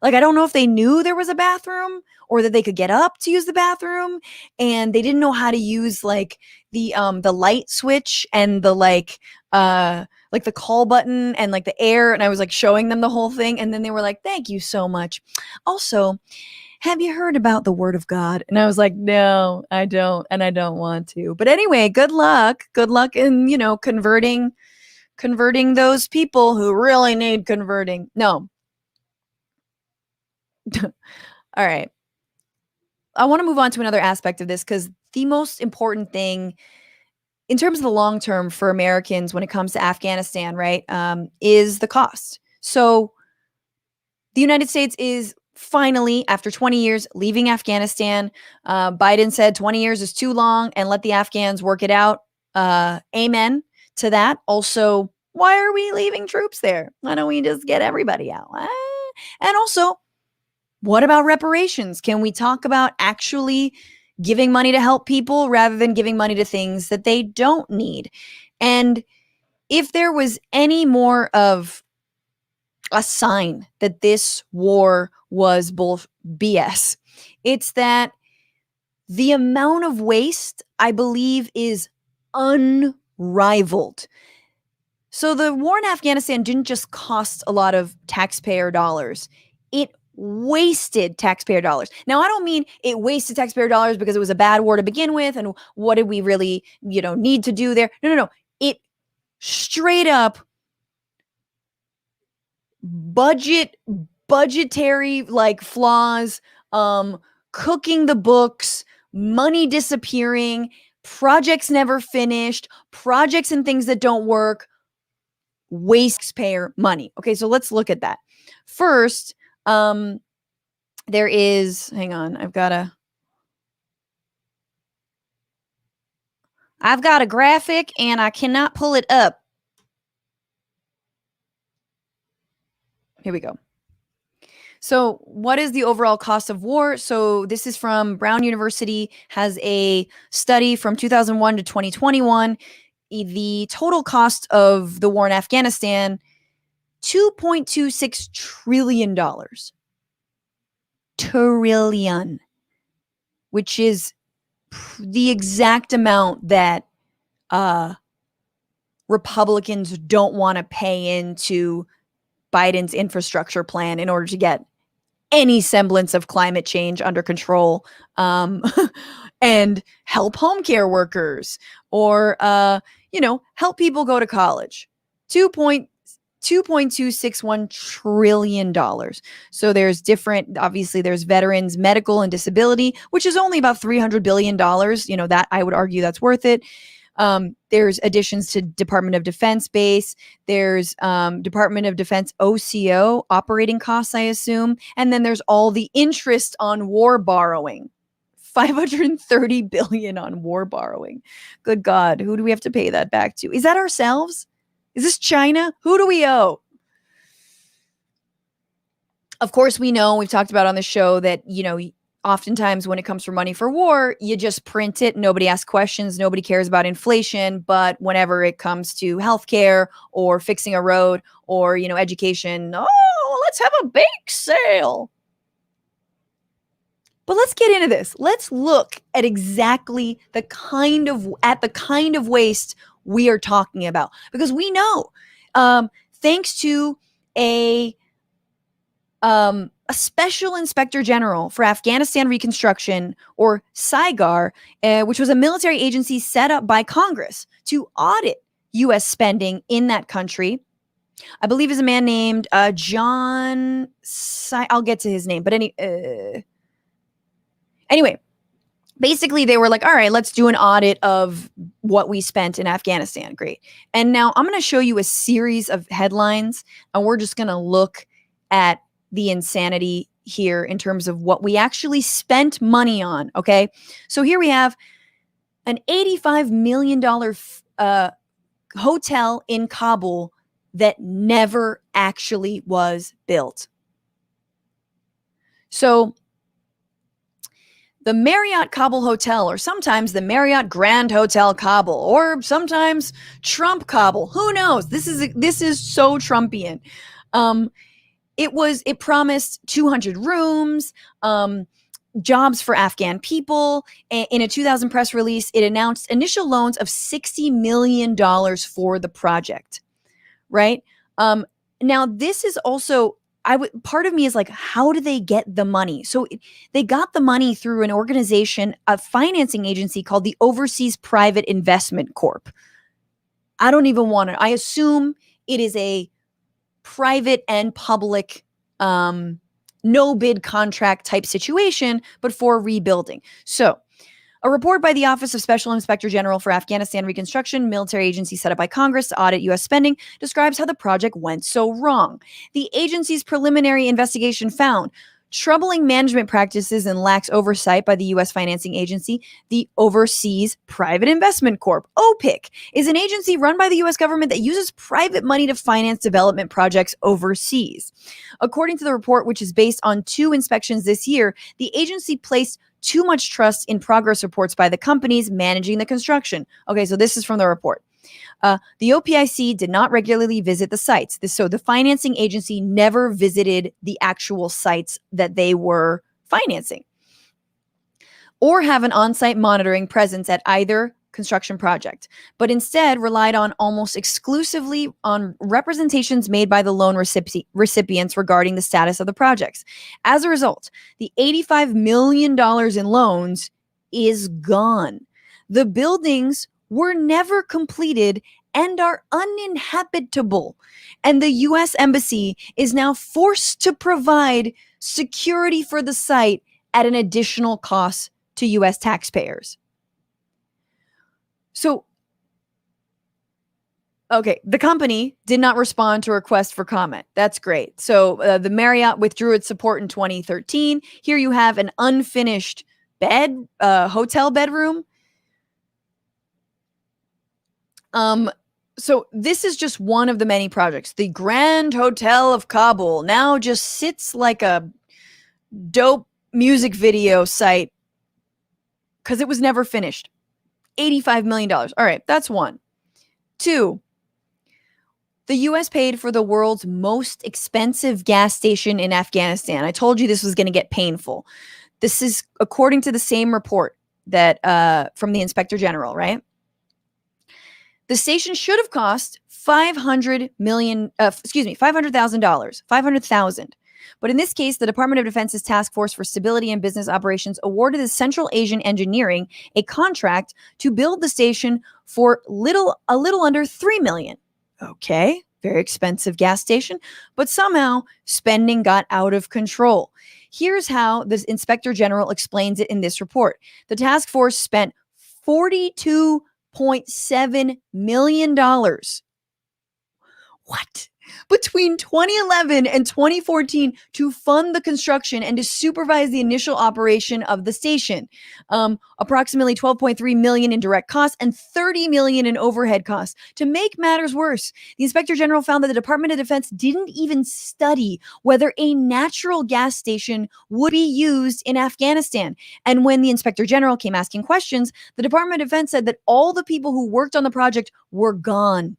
Like, I don't know if they knew there was a bathroom or that they could get up to use the bathroom, and they didn't know how to use like the light switch and the like the call button and like the air. And I was like showing them the whole thing. And then they were like, thank you so much. Also, have you heard about the word of God? And I was like, no, I don't. And I don't want to. But anyway, good luck. Good luck in, converting those people who really need converting. No. All right. I want to move on to another aspect of this because the most important thing in terms of the long term for Americans when it comes to Afghanistan, right, is the cost. So the United States is finally, after 20 years, leaving Afghanistan. Biden said 20 years is too long and let the Afghans work it out. Amen to that. Also, why are we leaving troops there? Why don't we just get everybody out? And also, what about reparations? Can we talk about actually giving money to help people rather than giving money to things that they don't need? And if there was any more of a sign that this war was both BS, it's that the amount of waste, I believe, is unrivaled. So the war in Afghanistan didn't just cost a lot of taxpayer dollars. It wasted taxpayer dollars. Now, I don't mean it wasted taxpayer dollars because it was a bad war to begin with and what did we really, need to do there? No. It straight up budgetary like flaws, cooking the books, money disappearing, projects never finished, projects and things that don't work, waste taxpayer money. Okay, so let's look at that. First, there is, hang on, I've got a graphic and I cannot pull it up. Here we go. So what is the overall cost of war? So this is from Brown University, has a study from 2001 to 2021. The total cost of the war in Afghanistan, $2.26 trillion. Trillion, which is the exact amount that Republicans don't want to pay into Biden's infrastructure plan in order to get any semblance of climate change under control, and help home care workers or, help people go to college. $2.261 trillion. So there's obviously there's veterans, medical and disability, which is only about $300 billion. That I would argue that's worth it. There's additions to Department of Defense base. There's Department of Defense OCO operating costs, I assume. And then there's all the interest on war borrowing. $530 billion on war borrowing. Good God, who do we have to pay that back to? Is that ourselves? Is this China? Who do we owe? Of course, we know, we've talked about on the show that, oftentimes when it comes for money for war, you just print it. Nobody asks questions. Nobody cares about inflation. But whenever it comes to healthcare or fixing a road or, education, let's have a bake sale. But let's get into this. Let's look at exactly the kind of waste we are talking about, because we know, thanks to a special inspector general for Afghanistan reconstruction, or SIGAR, which was a military agency set up by Congress to audit U.S. spending in that country. I believe is a man named John. I'll get to his name, but anyway, basically they were like, all right, let's do an audit of what we spent in Afghanistan. Great. And now I'm going to show you a series of headlines, and we're just going to look at the insanity here in terms of what we actually spent money on. Okay. So here we have an $85 million hotel in Kabul that never actually was built. So the Marriott Kabul Hotel, or sometimes the Marriott Grand Hotel Kabul, or sometimes Trump Kabul, who knows? This is so Trumpian. It promised 200 rooms, jobs for Afghan people. In a 2000 press release, it announced initial loans of $60 million for the project, right? Now, this is also, part of me is like, how do they get the money? So they got the money through an organization, a financing agency called the Overseas Private Investment Corp. I don't even want to, I assume it is a private and public no bid contract type situation, but for rebuilding. So a report by the Office of Special Inspector General for Afghanistan Reconstruction, military agency set up by Congress to audit U.S. spending, describes how the project went so wrong. The agency's preliminary investigation found troubling management practices and lax oversight by the U.S. financing agency. The Overseas Private Investment Corp, OPIC, is an agency run by the U.S. government that uses private money to finance development projects overseas. According to the report, which is based on 2 inspections this year, the agency placed too much trust in progress reports by the companies managing the construction. Okay, so this is from the report. The OPIC did not regularly visit the sites. So the financing agency never visited the actual sites that they were financing, or have an on-site monitoring presence at either construction project, but instead relied on almost exclusively on representations made by the loan recipients regarding the status of the projects. As a result, the $85 million in loans is gone. The buildings were never completed and are uninhabitable. And the U.S. Embassy is now forced to provide security for the site at an additional cost to U.S. taxpayers. So, okay, the company did not respond to a request for comment. That's great. So the Marriott withdrew its support in 2013. Here you have an unfinished hotel bedroom. So this is just one of the many projects. The Grand Hotel of Kabul now just sits like a dope music video site because it was never finished. $85 million. All right, that's one. 2, the U.S. paid for the world's most expensive gas station in Afghanistan. I told you this was going to get painful. This is according to the same report that from the Inspector General, right? The station should have cost $500,000. $500,000. But in this case, the Department of Defense's Task Force for Stability and Business Operations awarded the Central Asian Engineering a contract to build the station for a little under $3 million. Okay, very expensive gas station, but somehow spending got out of control. Here's how the Inspector General explains it in this report. The task force spent $42 $3.7 million. What? Between 2011 and 2014 to fund the construction and to supervise the initial operation of the station. Approximately $12.3 million in direct costs and $30 million in overhead costs. To make matters worse, the Inspector General found that the Department of Defense didn't even study whether a natural gas station would be used in Afghanistan. And when the Inspector General came asking questions, the Department of Defense said that all the people who worked on the project were gone.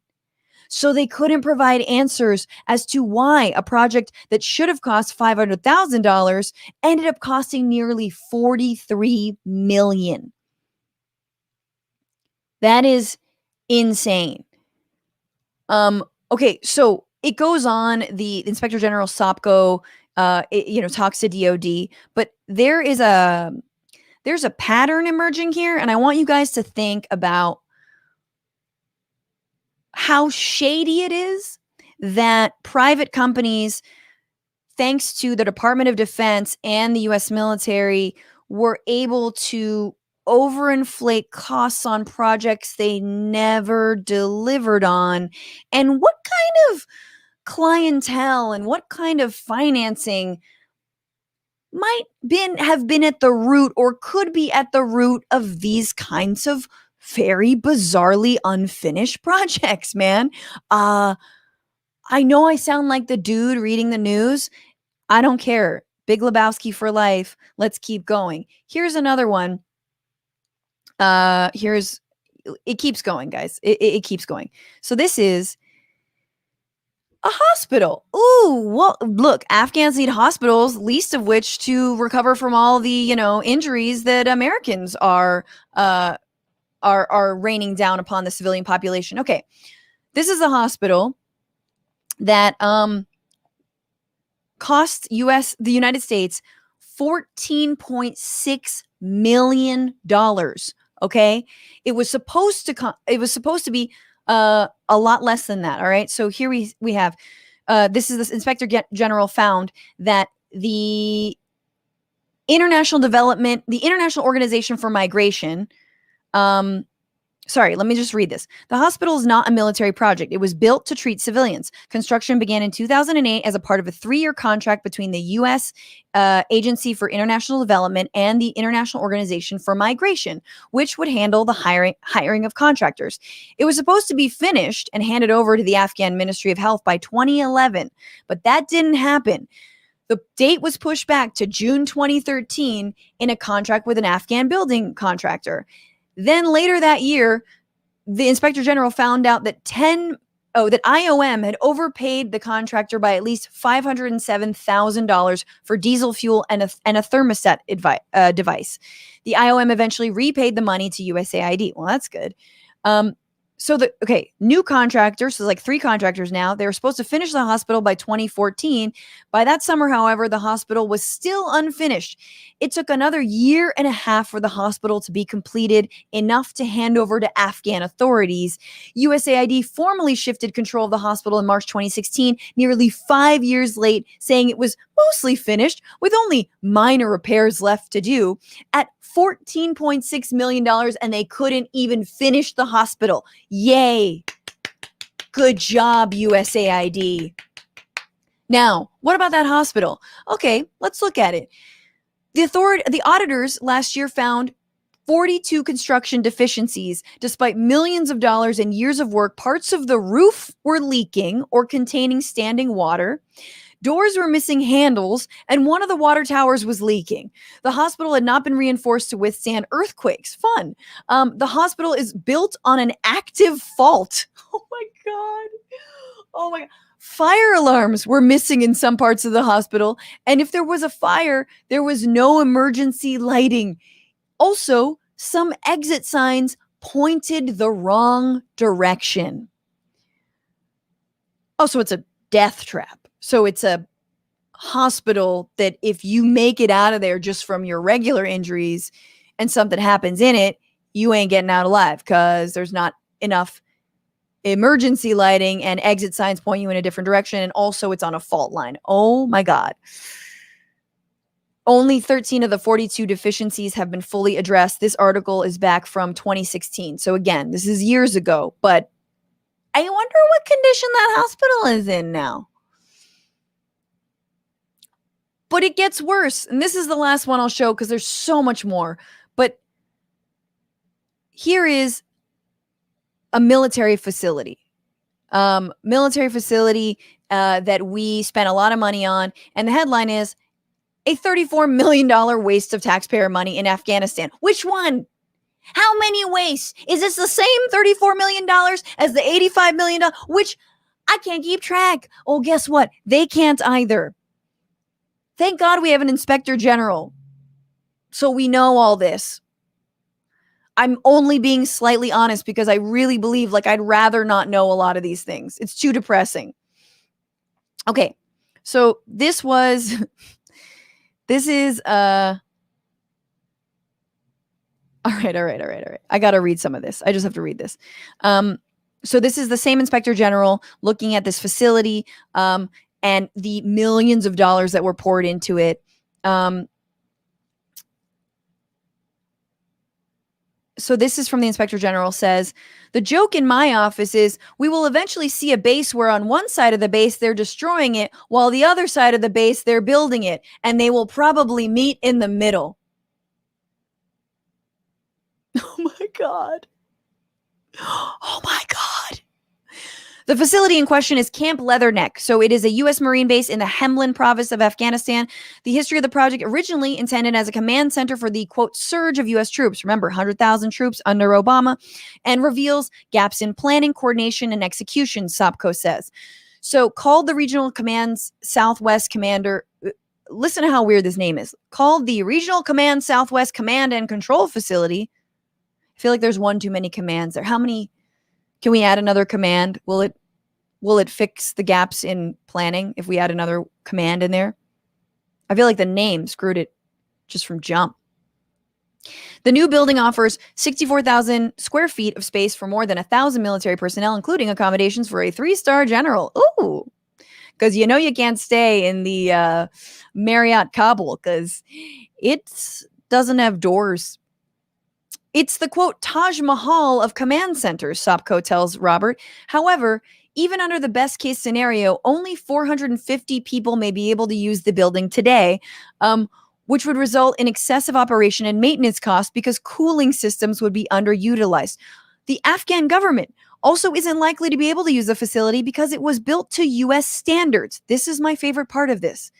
So they couldn't provide answers as to why a project that should have cost $500,000 ended up costing nearly $43 million. That is insane. Okay, so it goes on. The Inspector General Sopko, talks to DOD, but there's a pattern emerging here, and I want you guys to think about how shady it is that private companies, thanks to the Department of Defense and the U.S. military, were able to overinflate costs on projects they never delivered on. And what kind of clientele and what kind of financing might have been at the root or could be at the root of these kinds of very bizarrely unfinished projects, man. I know I sound like the dude reading the news. I don't care. Big Lebowski for life. Let's keep going. Here's another one. It keeps going, guys. It keeps going. So this is a hospital. Ooh, well, look, Afghans need hospitals, least of which to recover from all the, injuries that Americans are raining down upon the civilian population. Okay, this is a hospital that cost the United States $14.6 million. Okay, it was supposed to be a lot less than that. All right, so here we have this is the Inspector General found that the International Organization for Migration. Sorry, let me just read this. The hospital is not a military project. It was built to treat civilians. Construction began in 2008 as a part of a 3-year contract between the U.S. Agency for International Development and the International Organization for Migration, which would handle the hiring of contractors. It was supposed to be finished and handed over to the Afghan Ministry of Health by 2011, but that didn't happen. The date was pushed back to June 2013 in a contract with an Afghan building contractor. Then later that year, the Inspector General found out that that IOM had overpaid the contractor by at least $507,000 for diesel fuel and a thermostat device. The IOM eventually repaid the money to USAID. Well, that's good. New contractors, so like 3 contractors now, they were supposed to finish the hospital by 2014. By that summer, however, the hospital was still unfinished. It took another 1.5 years for the hospital to be completed, enough to hand over to Afghan authorities. USAID formally shifted control of the hospital in March 2016, nearly 5 years late, saying it was mostly finished with only minor repairs left to do at $14.6 million, and they couldn't even finish the hospital. Yay. Good job, USAID. Now, what about that hospital? Okay, let's look at it. The auditors last year found 42 construction deficiencies. Despite millions of dollars and years of work, parts of the roof were leaking or containing standing water. Doors were missing handles, and one of the water towers was leaking. The hospital had not been reinforced to withstand earthquakes. Fun. The hospital is built on an active fault. Oh my God. Fire alarms were missing in some parts of the hospital, and if there was a fire, there was no emergency lighting. Also, some exit signs pointed the wrong direction. Oh, so it's a death trap. So it's a hospital that if you make it out of there just from your regular injuries and something happens in it, you ain't getting out alive because there's not enough emergency lighting and exit signs point you in a different direction. And also it's on a fault line. Oh my God. Only 13 of the 42 deficiencies have been fully addressed. This article is back from 2016. So again, this is years ago, but I wonder what condition that hospital is in now. But it gets worse. And this is the last one I'll show because there's so much more. But here is a military facility. That we spent a lot of money on. And the headline is a $34 million waste of taxpayer money in Afghanistan. Which one? How many wastes? Is this the same $34 million as the $85 million? Which I can't keep track. Oh, guess what? They can't either. Thank God we have an inspector general. So we know all this. I'm only being slightly honest because I really believe I'd rather not know a lot of these things. It's too depressing. Okay. So this is all right. I got to read some of this. I just have to read this. So this is the same inspector general looking at this facility and the millions of dollars that were poured into it. So this is from the inspector general says, the joke in my office is we will eventually see a base where on one side of the base, they're destroying it, while the other side of the base, they're building it, and they will probably meet in the middle. Oh my God. Oh my God. The facility in question is Camp Leatherneck. So it is a U.S. Marine base in the Helmand province of Afghanistan. The history of the project originally intended as a command center for the, quote, surge of U.S. troops. Remember, 100,000 troops under Obama, and reveals gaps in planning, coordination, and execution, SOPCO says. So called the Regional Command's Southwest Commander. Listen to how weird this name is. Called the Regional Command Southwest Command and Control Facility. I feel like there's one too many commands there. How many? Can we add another command? Will it fix the gaps in planning if we add another command in there? I feel like the name screwed it just from jump. The new building offers 64,000 square feet of space for more than 1,000 military personnel, including accommodations for a 3-star general. Ooh, because you can't stay in the Marriott Kabul because it doesn't have doors. It's the, quote, Taj Mahal of command centers, SOPCO tells Robert. However, even under the best case scenario, only 450 people may be able to use the building today, which would result in excessive operation and maintenance costs because cooling systems would be underutilized. The Afghan government also isn't likely to be able to use the facility because it was built to U.S. standards. This is my favorite part of this.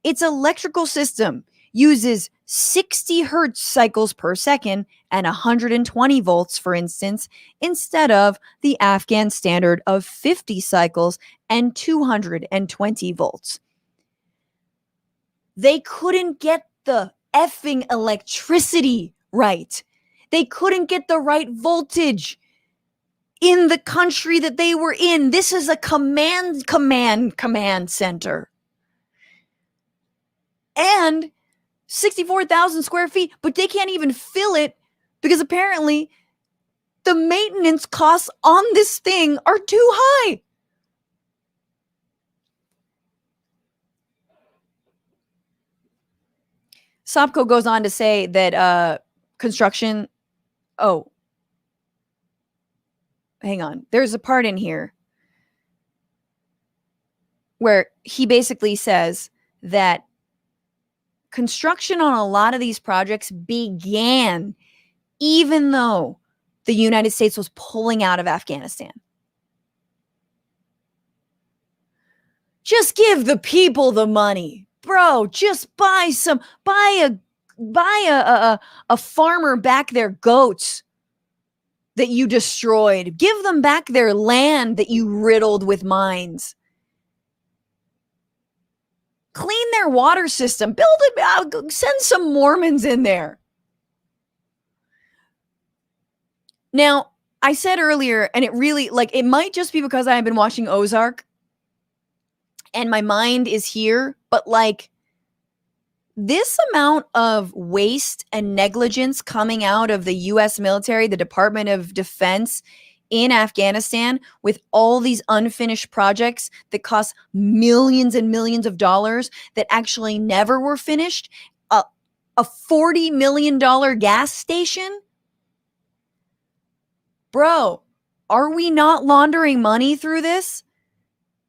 Its electrical system uses 60 hertz cycles per second and 120 volts, for instance, instead of the Afghan standard of 50 cycles and 220 volts. They couldn't get the effing electricity right. They couldn't get the right voltage in the country that they were in. This is a command center. And 64,000 square feet, but they can't even fill it because apparently the maintenance costs on this thing are too high. SOPCO goes on to say that construction. Oh, hang on. There's a part in here where he basically says that construction on a lot of these projects began even though the United States was pulling out of Afghanistan. Just give the people the money, bro. Just buy a farmer back their goats that you destroyed. Give them back their land that you riddled with mines. Clean their water system. Build it out. Send some Mormons in there. Now, I said earlier, and it really, it might just be because I have been watching Ozark and my mind is here, but this amount of waste and negligence coming out of the U.S. military, the Department of Defense, in Afghanistan with all these unfinished projects that cost millions and millions of dollars that actually never were finished. A $40 million gas station? Bro, are we not laundering money through this?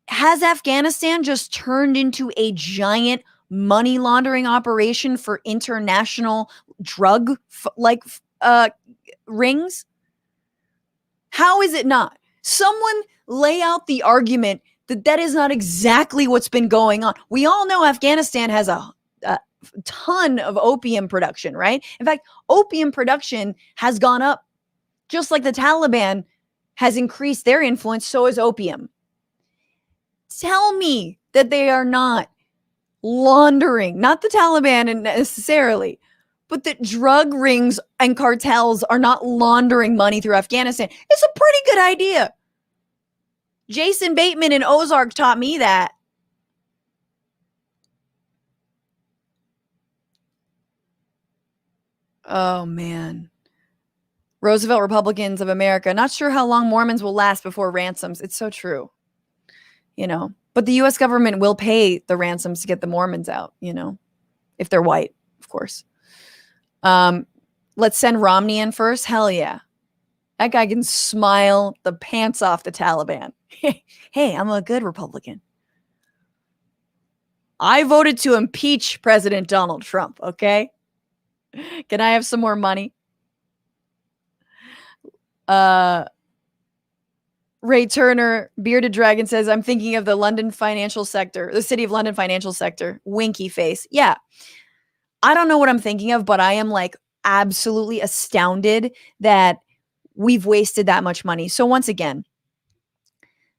Has Afghanistan just turned into a giant money laundering operation for international drug rings? How is it not? Someone lay out the argument that that is not exactly what's been going on. We all know Afghanistan has a ton of opium production, right? In fact, opium production has gone up just like the Taliban has increased their influence, so has opium. Tell me that they are not laundering, not the Taliban necessarily, but that drug rings and cartels are not laundering money through Afghanistan. It's a pretty good idea. Jason Bateman in Ozark taught me that. Oh, man. Roosevelt Republicans of America. Not sure how long Mormons will last before ransoms. It's so true. But the U.S. government will pay the ransoms to get the Mormons out, if they're white, of course. Let's send Romney in first. Hell yeah. That guy can smile the pants off the Taliban. Hey, I'm a good Republican. I voted to impeach President Donald Trump, okay? Can I have some more money? Ray Turner, Bearded Dragon says, I'm thinking of the London financial sector, the city of London financial sector. Winky face. Yeah. I don't know what I'm thinking of, but I am absolutely astounded that we've wasted that much money. So once again,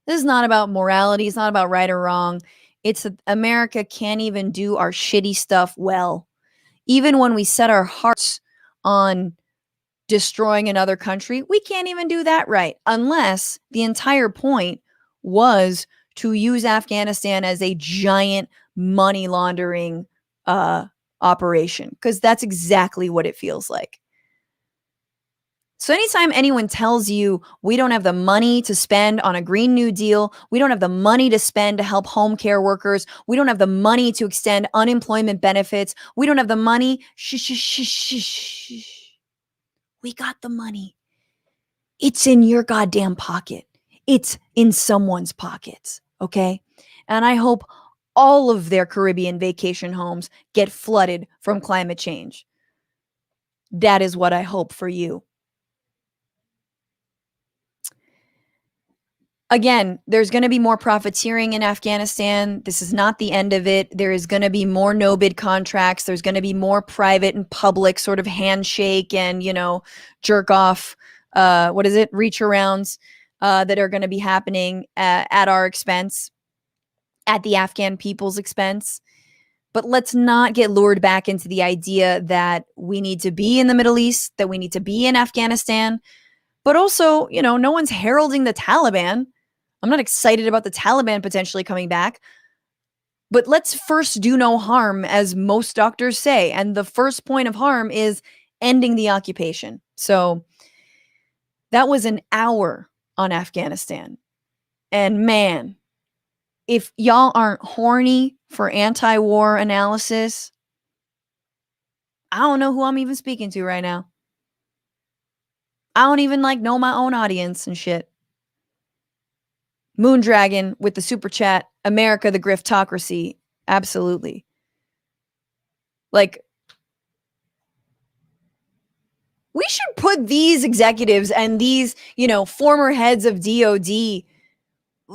this is not about morality. It's not about right or wrong. It's that America can't even do our shitty stuff well. Even when we set our hearts on destroying another country, we can't even do that right unless the entire point was to use Afghanistan as a giant money laundering operation, because that's exactly what it feels like. So anytime anyone tells you we don't have the money to spend on a Green New Deal, we don't have the money to spend to help home care workers, we don't have the money to extend unemployment benefits, we don't have the money, we got the money. It's in your goddamn pocket. It's in someone's pockets, okay? And I hope all of their Caribbean vacation homes get flooded from climate change. That is what I hope for you. Again, there's going to be more profiteering in Afghanistan. This is not the end of it. There is going to be more no-bid contracts. There's going to be more private and public sort of handshake and, jerk off, reach arounds that are going to be happening at our expense, at the Afghan people's expense. But let's not get lured back into the idea that we need to be in the Middle East, that we need to be in Afghanistan. But also, no one's heralding the Taliban. I'm not excited about the Taliban potentially coming back. But let's first do no harm, as most doctors say. And the first point of harm is ending the occupation. So that was an hour on Afghanistan. And man, if y'all aren't horny for anti-war analysis, I don't know who I'm even speaking to right now. I don't even know my own audience and shit. Moondragon with the super chat. America, the griftocracy. Absolutely. We should put these executives and these, former heads of DOD.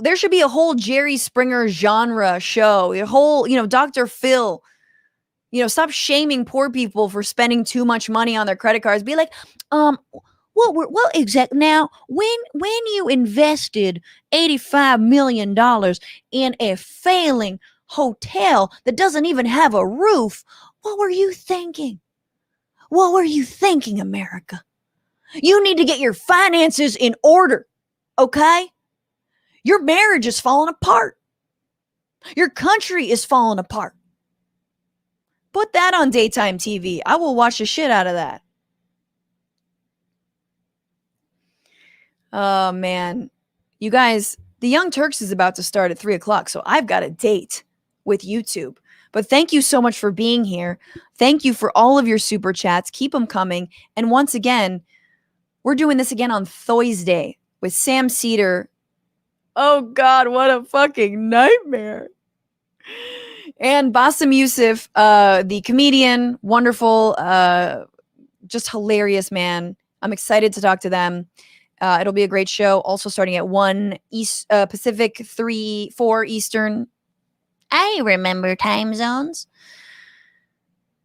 There should be a whole Jerry Springer genre show. A whole, Dr. Phil. Stop shaming poor people for spending too much money on their credit cards. Be like, well, exactly. Now, when you invested $85 million in a failing hotel that doesn't even have a roof, what were you thinking? What were you thinking, America? You need to get your finances in order, okay? Your marriage is falling apart. Your country is falling apart. Put that on daytime TV. I will watch the shit out of that. Oh, man. You guys, the Young Turks is about to start at 3 o'clock, so I've got a date with YouTube. But thank you so much for being here. Thank you for all of your super chats. Keep them coming. And once again, we're doing this again on Thursday with Sam Cedar. Oh, God, what a fucking nightmare. And Bassem Youssef, the comedian, wonderful, just hilarious man. I'm excited to talk to them. It'll be a great show. Also starting at 1 East, Pacific, 4 Eastern. I remember time zones.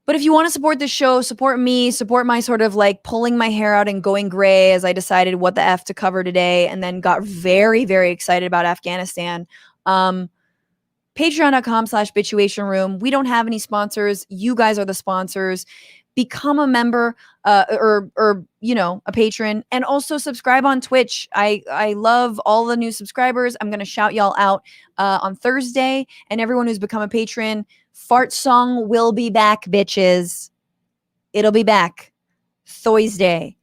But if you want to support this show, support me, support my sort of like pulling my hair out and going gray as I decided what the F to cover today, and then got very, very excited about Afghanistan. Patreon.com/Bitchuation Room. We don't have any sponsors. You guys are the sponsors. Become a member or a patron, and also subscribe on Twitch. I love all the new subscribers. I'm going to shout y'all out on Thursday, and everyone who's become a patron, Fart Song will be back, bitches. It'll be back Thursday.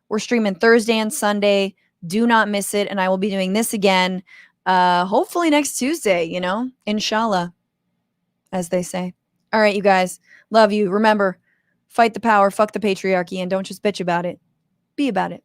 We're streaming Thursday and Sunday. Do not miss it. And I will be doing this again hopefully next Tuesday, inshallah, as they say. All right, you guys, love you. Remember, fight the power, fuck the patriarchy, and don't just bitch about it. Be about it.